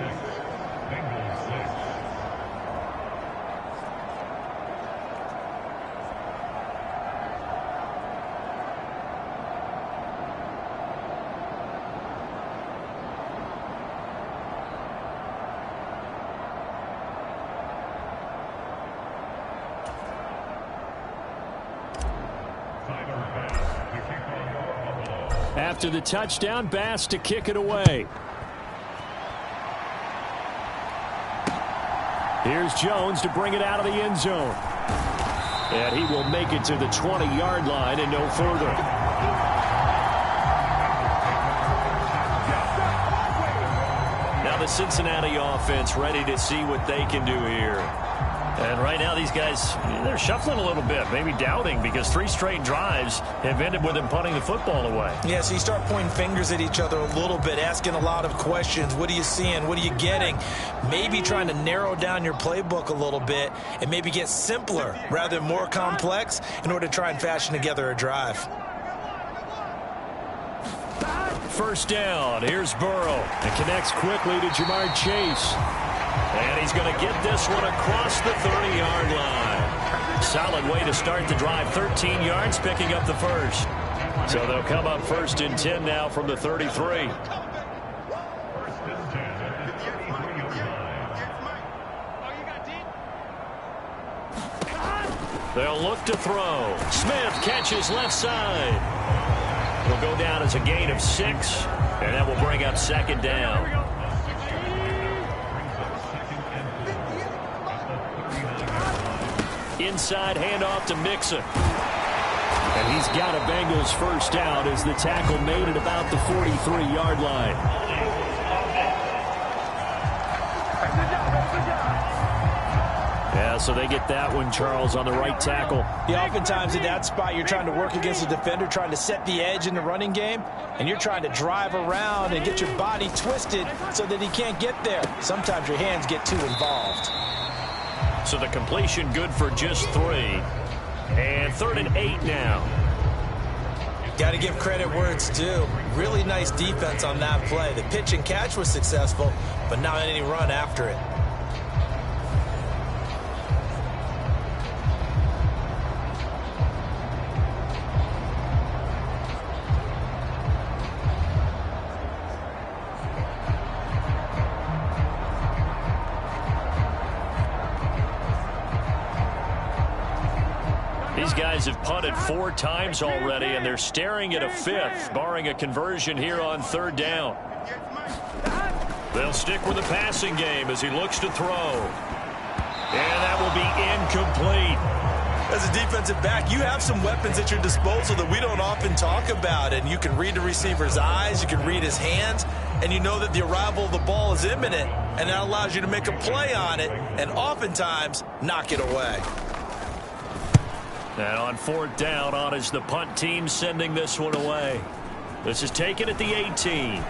After the touchdown, Bass to kick it away. Here's Jones to bring it out of the end zone. And he will make it to the 20-yard line and no further. Now the Cincinnati offense ready to see what they can do here. And right now these guys, they're shuffling a little bit, maybe doubting, because 3 straight drives have ended with them punting the football away. Yeah, so you start pointing fingers at each other a little bit, asking a lot of questions. What are you seeing? What are you getting? Maybe trying to narrow down your playbook a little bit and maybe get simpler rather than more complex in order to try and fashion together a drive. First down. Here's Burrow. And connects quickly to Jamar Chase. And he's going to get this one across the 30-yard line. Solid way to start the drive. 13 yards, picking up the first. So they'll come up 1st and 10 now from the 33. They'll look to throw. Smith catches left side. He'll go down as a gain of 6, and that will bring up 2nd down. Inside handoff to Mixon. And he's got a Bengals first down as the tackle made it about the 43-yard line. Yeah, so they get that one, Charles, on the right tackle. Yeah, oftentimes in that spot, you're trying to work against a defender, trying to set the edge in the running game, and you're trying to drive around and get your body twisted so that he can't get there. Sometimes your hands get too involved. So the completion good for just 3. And 3rd and 8 now. Got to give credit where it's due. Really nice defense on that play. The pitch and catch was successful, but not any run after it. These guys have punted 4 times already, and they're staring at a 5th, barring a conversion here on 3rd down. They'll stick with the passing game as he looks to throw. And that will be incomplete. As a defensive back, you have some weapons at your disposal that we don't often talk about, and you can read the receiver's eyes, you can read his hands, and you know that the arrival of the ball is imminent, and that allows you to make a play on it and oftentimes knock it away. And on 4th down, on is the punt team sending this one away. This is taken at the 18.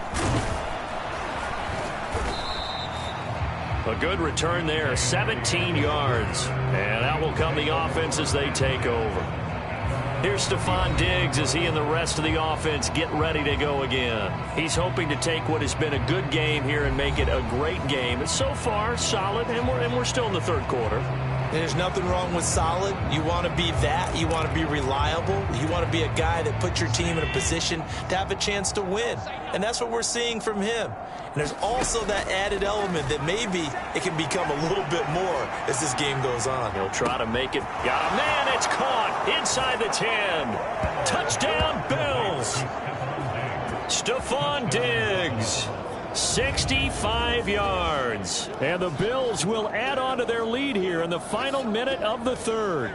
A good return there, 17 yards. And out will come the offense as they take over. Here's Stephon Diggs as he and the rest of the offense get ready to go again. He's hoping to take what has been a good game here and make it a great game. It's so far solid, and we're still in the 3rd quarter. There's nothing wrong with solid. You want to be that. You want to be reliable. You want to be a guy that puts your team in a position to have a chance to win. And that's what we're seeing from him. And there's also that added element that maybe it can become a little bit more as this game goes on. He'll try to make it. Got a man. It's caught inside the 10. Touchdown, Bills. Stephon Diggs. 65 yards. And the Bills will add on to their lead here in the final minute of the 3rd.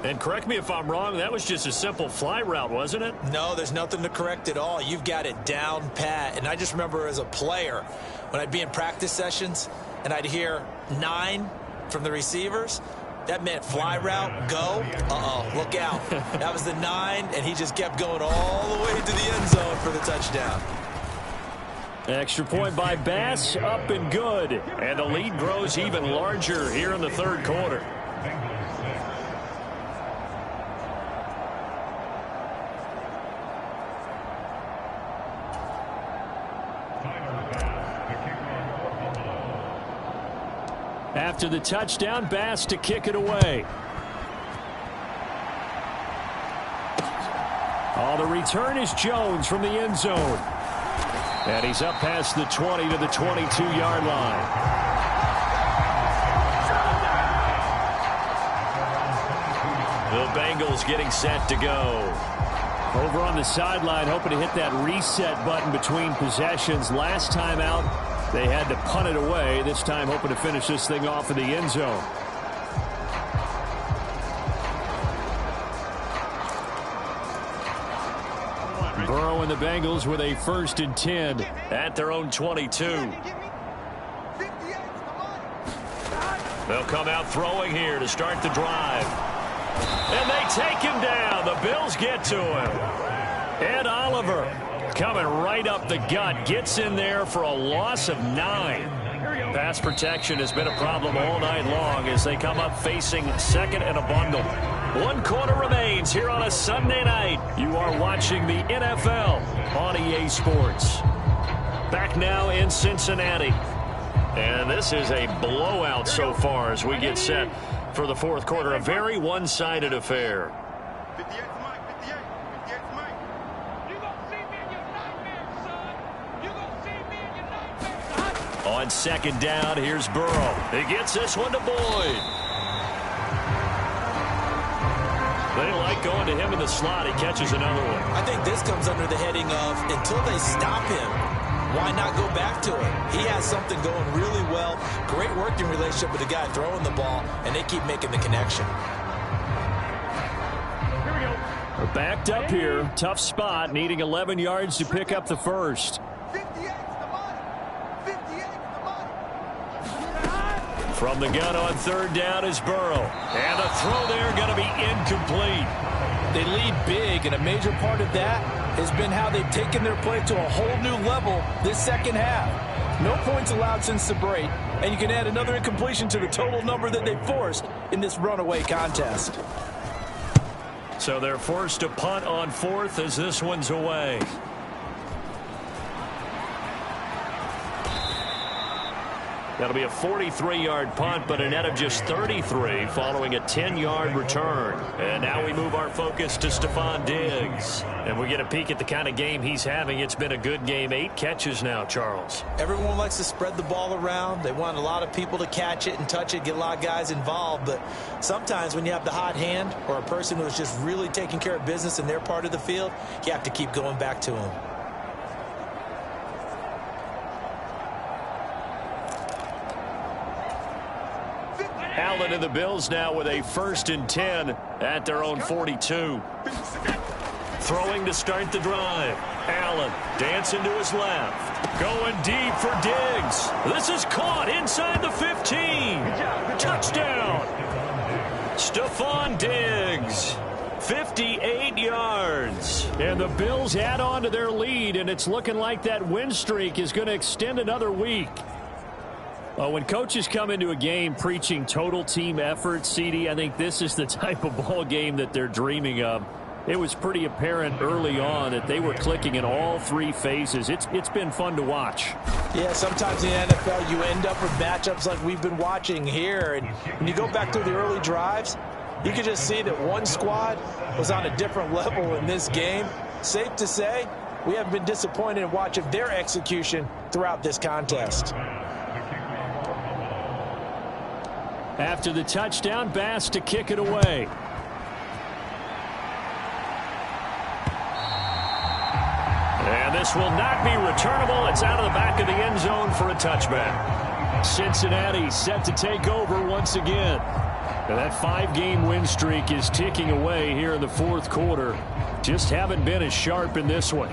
And correct me if I'm wrong, that was just a simple fly route, wasn't it? No, there's nothing to correct at all. You've got it down pat. And I just remember as a player, when I'd be in practice sessions and I'd hear 9 from the receivers, that meant fly route, go. Look out. That was the 9, and he just kept going all the way to the end zone for the touchdown. Extra point by Bass, up and good. And the lead grows even larger here in the 3rd quarter. After the touchdown, Bass to kick it away. Oh, the return is Jones from the end zone. And he's up past the 20 to the 22-yard line. The Bengals getting set to go. Over on the sideline, hoping to hit that reset button between possessions. Last time out, they had to punt it away. This time, hoping to finish this thing off in the end zone. Burrow and the Bengals with a 1st and 10 at their own 22. They'll come out throwing here to start the drive. And they take him down. The Bills get to him. Ed Oliver coming right up the gut. Gets in there for a loss of 9. Pass protection has been a problem all night long as they come up facing second and a bundle. 1 quarter remains here on a Sunday night. You are watching the NFL on EA Sports. Back now in Cincinnati. And this is a blowout so far as we get set for the fourth quarter. A very one-sided affair. On second down, here's Burrow. He gets this one to Boyd. They like going to him in the slot. He catches another one. I think this comes under the heading of until they stop him, why not go back to it? He has something going really well. Great working relationship with the guy throwing the ball, and they keep making the connection. We're backed up here. Tough spot, needing 11 yards to pick up the first. From the gun on third down is Burrow. And the throw there going to be incomplete. They lead big, and a major part of that has been how they've taken their play to a whole new level this second half. No points allowed since the break, and you can add another incompletion to the total number that they forced in this runaway contest. So they're forced to punt on fourth as this one's away. That'll be a 43-yard punt, but a net of just 33 following a 10-yard return. And now we move our focus to Stephon Diggs. And we get a peek at the kind of game he's having. It's been a good game. 8 catches now, Charles. Everyone likes to spread the ball around. They want a lot of people to catch it and touch it, get a lot of guys involved. But sometimes when you have the hot hand or a person who is just really taking care of business in their part of the field, you have to keep going back to them. Allen and the Bills now with a 1st and 10 at their own 42. Throwing to start the drive. Allen dancing to his left. Going deep for Diggs. This is caught inside the 15. Touchdown. Stephon Diggs. 58 yards. And the Bills add on to their lead, and it's looking like that win streak is going to extend another week. When coaches come into a game preaching total team effort, CD, I think this is the type of ball game that they're dreaming of. It was pretty apparent early on that they were clicking in all 3 phases. It's been fun to watch. Yeah, sometimes in the NFL you end up with matchups like we've been watching here. And when you go back to the early drives, you can just see that one squad was on a different level in this game. Safe to say, we haven't been disappointed in watching their execution throughout this contest. After the touchdown, Bass to kick it away. And this will not be returnable. It's out of the back of the end zone for a touchback. Cincinnati set to take over once again. And that 5-game win streak is ticking away here in the fourth quarter. Just haven't been as sharp in this one.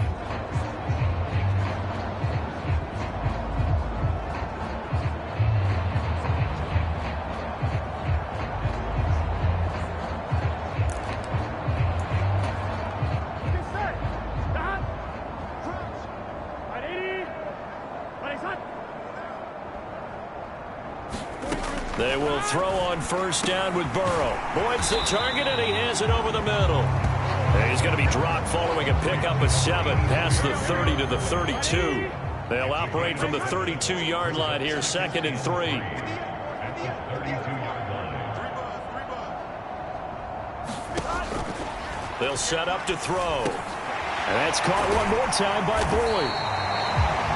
They will throw on first down with Burrow. Boyd's the target, and he has it over the middle. And he's going to be dropped following a pickup of 7 past the 30 to the 32. They'll operate from the 32-yard line here, 2nd and 3. They'll set up to throw. And that's caught one more time by Boyd.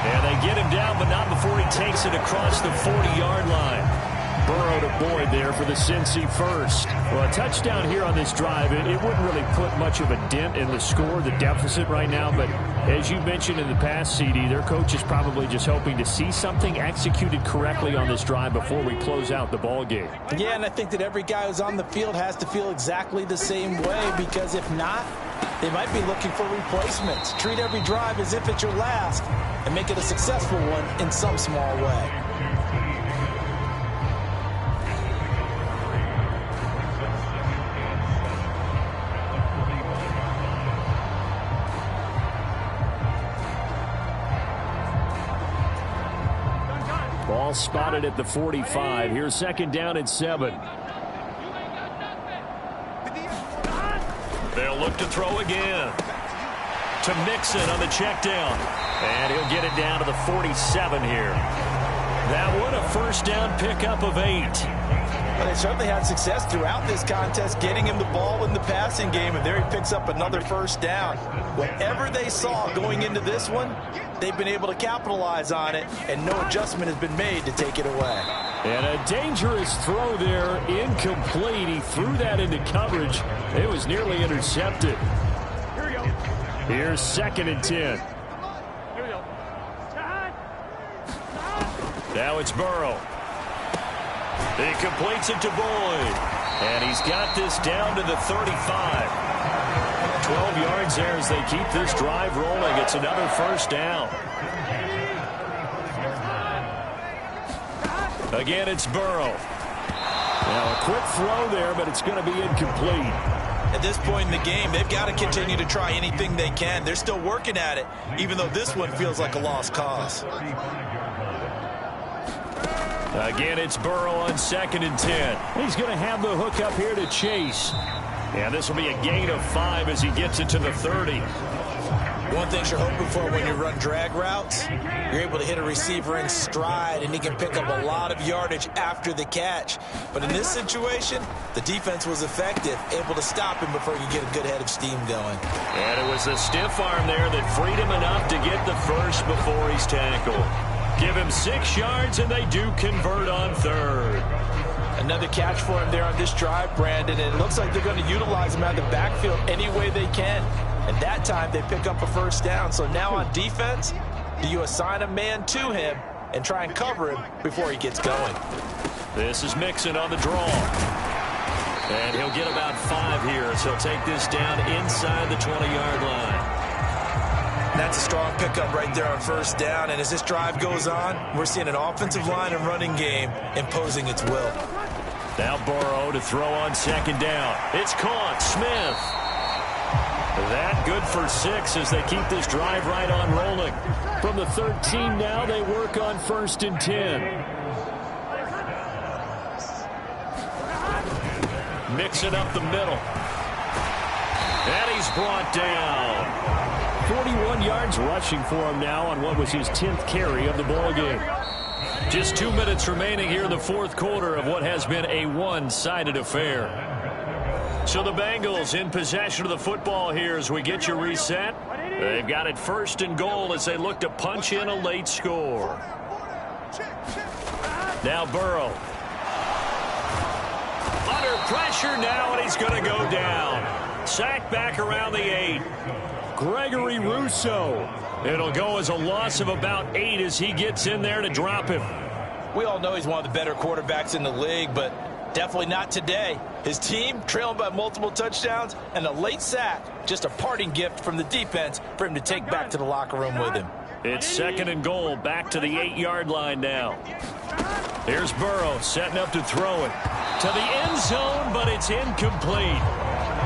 And they get him down, but not before he takes it across the 40-yard line. Burrow to Boyd there for the Cincy first. Well, a touchdown here on this drive, it wouldn't really put much of a dent in the score, the deficit right now. But as you mentioned in the past, CD, their coach is probably just hoping to see something executed correctly on this drive before we close out the ball game. Yeah, and I think that every guy who's on the field has to feel exactly the same way, because if not, they might be looking for replacements. Treat every drive as if it's your last and make it a successful one in some small way. Ball spotted at the 45. Here's second down and 7. They'll look to throw again. To Mixon on the check down. And he'll get it down to the 47 here. That one a first down pickup of 8. Well, they certainly had success throughout this contest getting him the ball in the passing game, and there he picks up another first down. Whatever they saw going into this one, they've been able to capitalize on it, and no adjustment has been made to take it away. And a dangerous throw there, incomplete. He threw that into coverage. It was nearly intercepted. Here we go. Here's second and 10. Here we go. Now it's Burrow. He completes it to Boyd. And he's got this down to the 35. 12 yards there as they keep this drive rolling. It's another first down. Again, it's Burrow. Now a quick throw there, but it's going to be incomplete. At this point in the game, they've got to continue to try anything they can. They're still working at it, even though this one feels like a lost cause. Again, it's Burrow on second and 10. He's going to have the hook up here to Chase. And this will be a gain of 5 as he gets it to the 30. One thing you're hoping for when you run drag routes, you're able to hit a receiver in stride, and he can pick up a lot of yardage after the catch. But in this situation, the defense was effective, able to stop him before you get a good head of steam going. And it was a stiff arm there that freed him enough to get the first before he's tackled. Give him 6 yards, and they do convert on third. Another catch for him there on this drive, Brandon, and it looks like they're going to utilize him out of the backfield any way they can. And that time they pick up a first down. So now on defense, do you assign a man to him and try and cover him before he gets going? This is Mixon on the draw. And he'll get about 5 here as he'll take this down inside the 20-yard line. That's a strong pickup right there on first down. And as this drive goes on, we're seeing an offensive line and running game imposing its will. Now Burrow to throw on second down. It's caught. Smith. That good for 6 as they keep this drive right on rolling. From the 13 now, they work on first and 10. Mixing up the middle. And he's brought down. 41 yards rushing for him now on what was his 10th carry of the ball game. Just 2 minutes remaining here in the fourth quarter of what has been a one-sided affair. So the Bengals in possession of the football here as we get you reset. They've got it first and goal as they look to punch in a late score. Now Burrow. Under pressure now, and he's going to go down. Sacked back around the 8. Gregory Rousseau. It'll go as a loss of about 8 as he gets in there to drop him. We all know he's one of the better quarterbacks in the league, but definitely not today. His team trailing by multiple touchdowns and a late sack. Just a parting gift from the defense for him to take back to the locker room with him. It's second and goal, back to the 8-yard line now. Here's Burrow setting up to throw it to the end zone, but it's incomplete.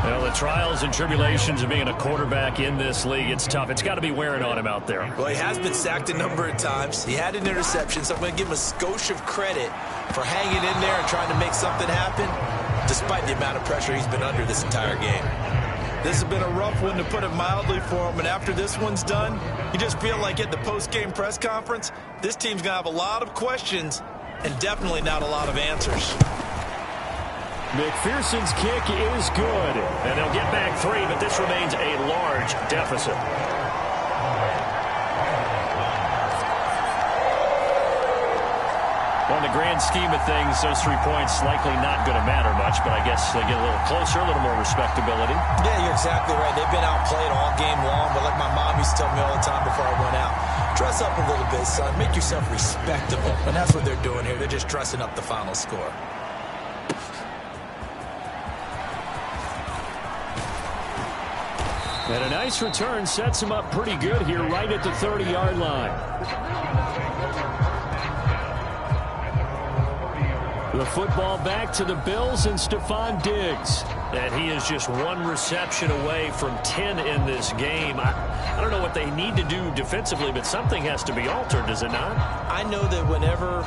Well, the trials and tribulations of being a quarterback in this league, it's tough. It's got to be wearing on him out there. Well, he has been sacked a number of times. He had an interception, so I'm going to give him a skosh of credit for hanging in there and trying to make something happen, despite the amount of pressure he's been under this entire game. This has been a rough one, to put it mildly, for him, and after this one's done, you just feel like at the post-game press conference, this team's going to have a lot of questions and definitely not a lot of answers. McPherson's kick is good, and they'll get back 3, but this remains a large deficit. On the grand scheme of things, those 3 points likely not going to matter much, but I guess they get a little closer, a little more respectability. Yeah, you're exactly right. They've been outplayed all game long, but like my mom used to tell me all the time before I went out, dress up a little bit, son. Make yourself respectable. And that's what they're doing here. They're just dressing up the final score. And a nice return sets him up pretty good here right at the 30-yard line. The football back to the Bills and Stephon Diggs. And he is just 1 reception away from 10 in this game. I don't know what they need to do defensively, but something has to be altered, does it not? I know that whenever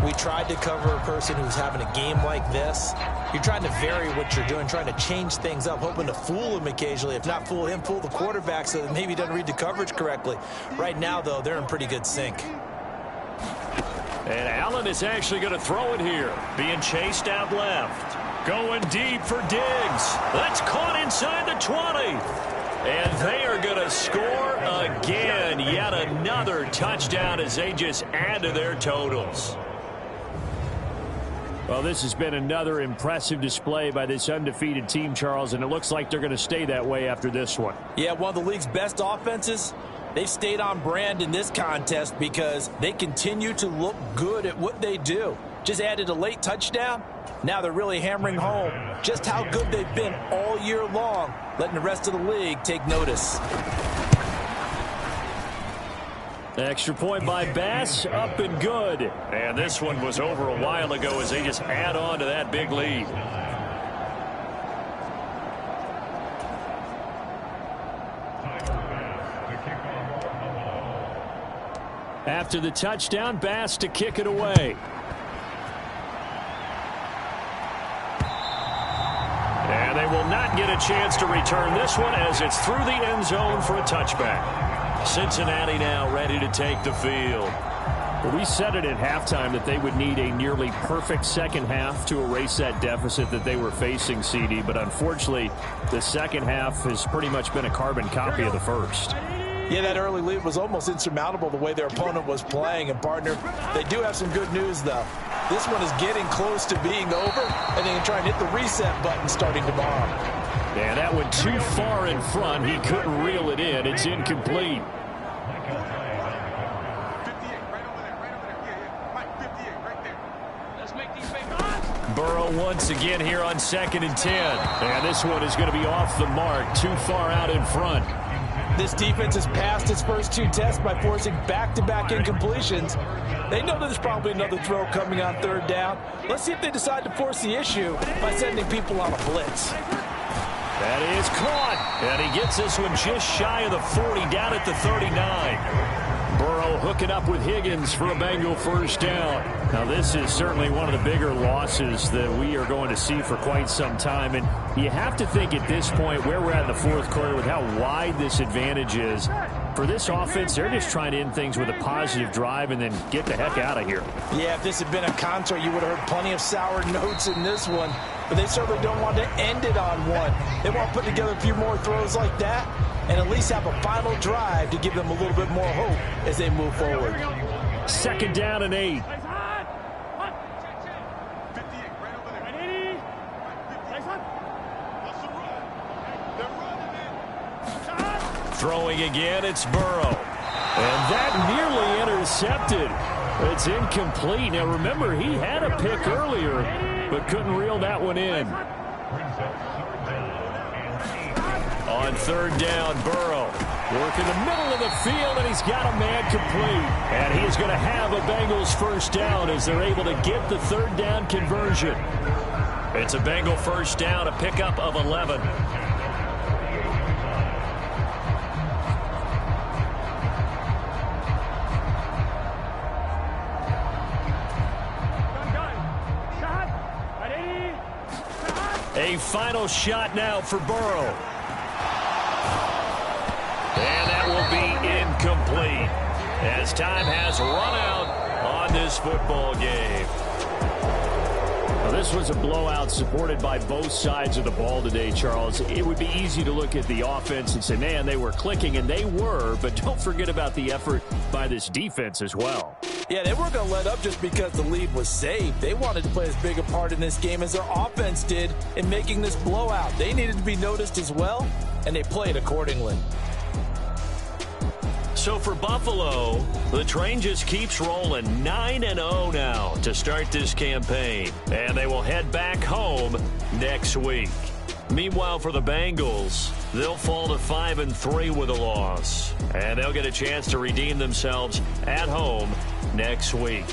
we tried to cover a person who's having a game like this, you're trying to vary what you're doing, trying to change things up, hoping to fool him occasionally. If not fool him, fool the quarterback so that maybe he doesn't read the coverage correctly. Right now, though, they're in pretty good sync. And Allen is actually going to throw it here. Being chased out left. Going deep for Diggs. That's caught inside the 20. And they are going to score again. Yet another touchdown as they just add to their totals. Well, this has been another impressive display by this undefeated team, Charles, and it looks like they're going to stay that way after this one. Yeah, one of the league's best offenses. They've stayed on brand in this contest because they continue to look good at what they do. Just added a late touchdown. Now they're really hammering home just how good they've been all year long, letting the rest of the league take notice. Extra point by Bass, up and good. And this one was over a while ago as they just add on to that big lead. After the touchdown, Bass to kick it away. And they will not get a chance to return this one as it's through the end zone for a touchback. Cincinnati now ready to take the field. Well, we said it at halftime that they would need a nearly perfect second half to erase that deficit that they were facing, CD. But unfortunately, the second half has pretty much been a carbon copy of the first. Yeah, that early lead was almost insurmountable the way their opponent was playing. And, partner, they do have some good news, though. This one is getting close to being over, and they can try and hit the reset button starting tomorrow. Yeah, that went too far in front. He couldn't reel it in. It's incomplete. Burrow once again here on 2nd and 10. And this one is going to be off the mark, too far out in front. This defense has passed its first two tests by forcing back-to-back incompletions. They know there's probably another throw coming on 3rd down. Let's see if they decide to force the issue by sending people on a blitz. That is caught. And he gets this one just shy of the 40, down at the 39. Burrow hooking up with Higgins for a Bengal first down. Now, this is certainly one of the bigger losses that we are going to see for quite some time. And you have to think at this point where we're at in the 4th quarter with how wide this advantage is. For this offense, they're just trying to end things with a positive drive and then get the heck out of here. Yeah, if this had been a concert, you would have heard plenty of sour notes in this one. But they certainly don't want to end it on one. They want to put together a few more throws like that and at least have a final drive to give them a little bit more hope as they move forward. 2nd down and 8. Throwing again, it's Burrow. And that nearly intercepted. It's incomplete. Now remember, he had a pick earlier, but couldn't reel that one in. On 3rd down, Burrow working the middle of the field, and he's got a man complete. And he is going to have a Bengals first down as they're able to get the 3rd down conversion. It's a Bengal first down, a pickup of 11. A final shot now for Burrow. And that will be incomplete as time has run out on this football game. Now, this was a blowout supported by both sides of the ball today, Charles. It would be easy to look at the offense and say, man, they were clicking, and they were, but don't forget about the effort by this defense as well. Yeah, they weren't going to let up just because the lead was saved. They wanted to play as big a part in this game as their offense did in making this blowout. They needed to be noticed as well, and they played accordingly. So for Buffalo, the train just keeps rolling 9-0 now to start this campaign. And they will head back home next week. Meanwhile, for the Bengals, they'll fall to 5-3 with a loss. And they'll get a chance to redeem themselves at home next week.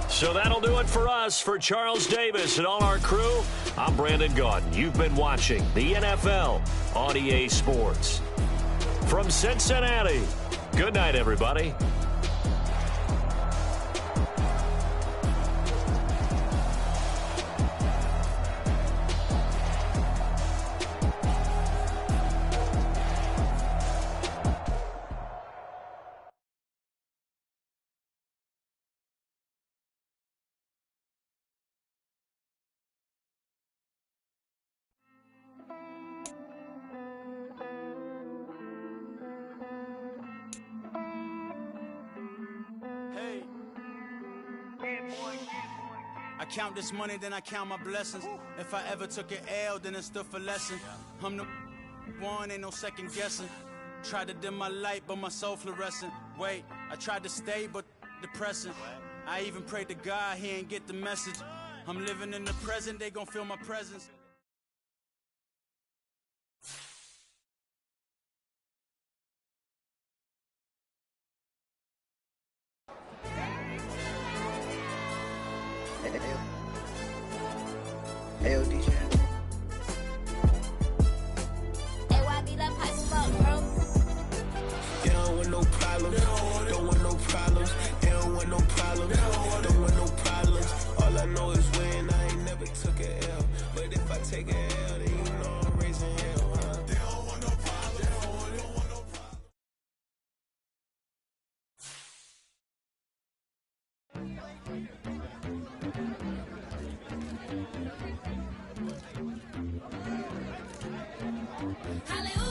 So that'll do it for us. For Charles Davis and all our crew, I'm Brandon Gaudin. You've been watching the NFL on EA Sports. From Cincinnati, Good night, everybody. I count this money, then I count my blessings. If I ever took an L, then it stood for lesson. I'm the one, ain't no second guessing. Tried to dim my light, but my soul fluorescent. Wait, I tried to stay, but depressing. I even prayed to God, he ain't get the message. I'm living in the present, they gon' feel my presence. AOD channel. Don't want no problems. Don't want no problems. Don't want no problems. Don't want no problems. All I know is win. I ain't never took a L. But if I take a L, then you know I'm raising hell, huh? They don't want no problems. They don't want no problems. Hallelujah.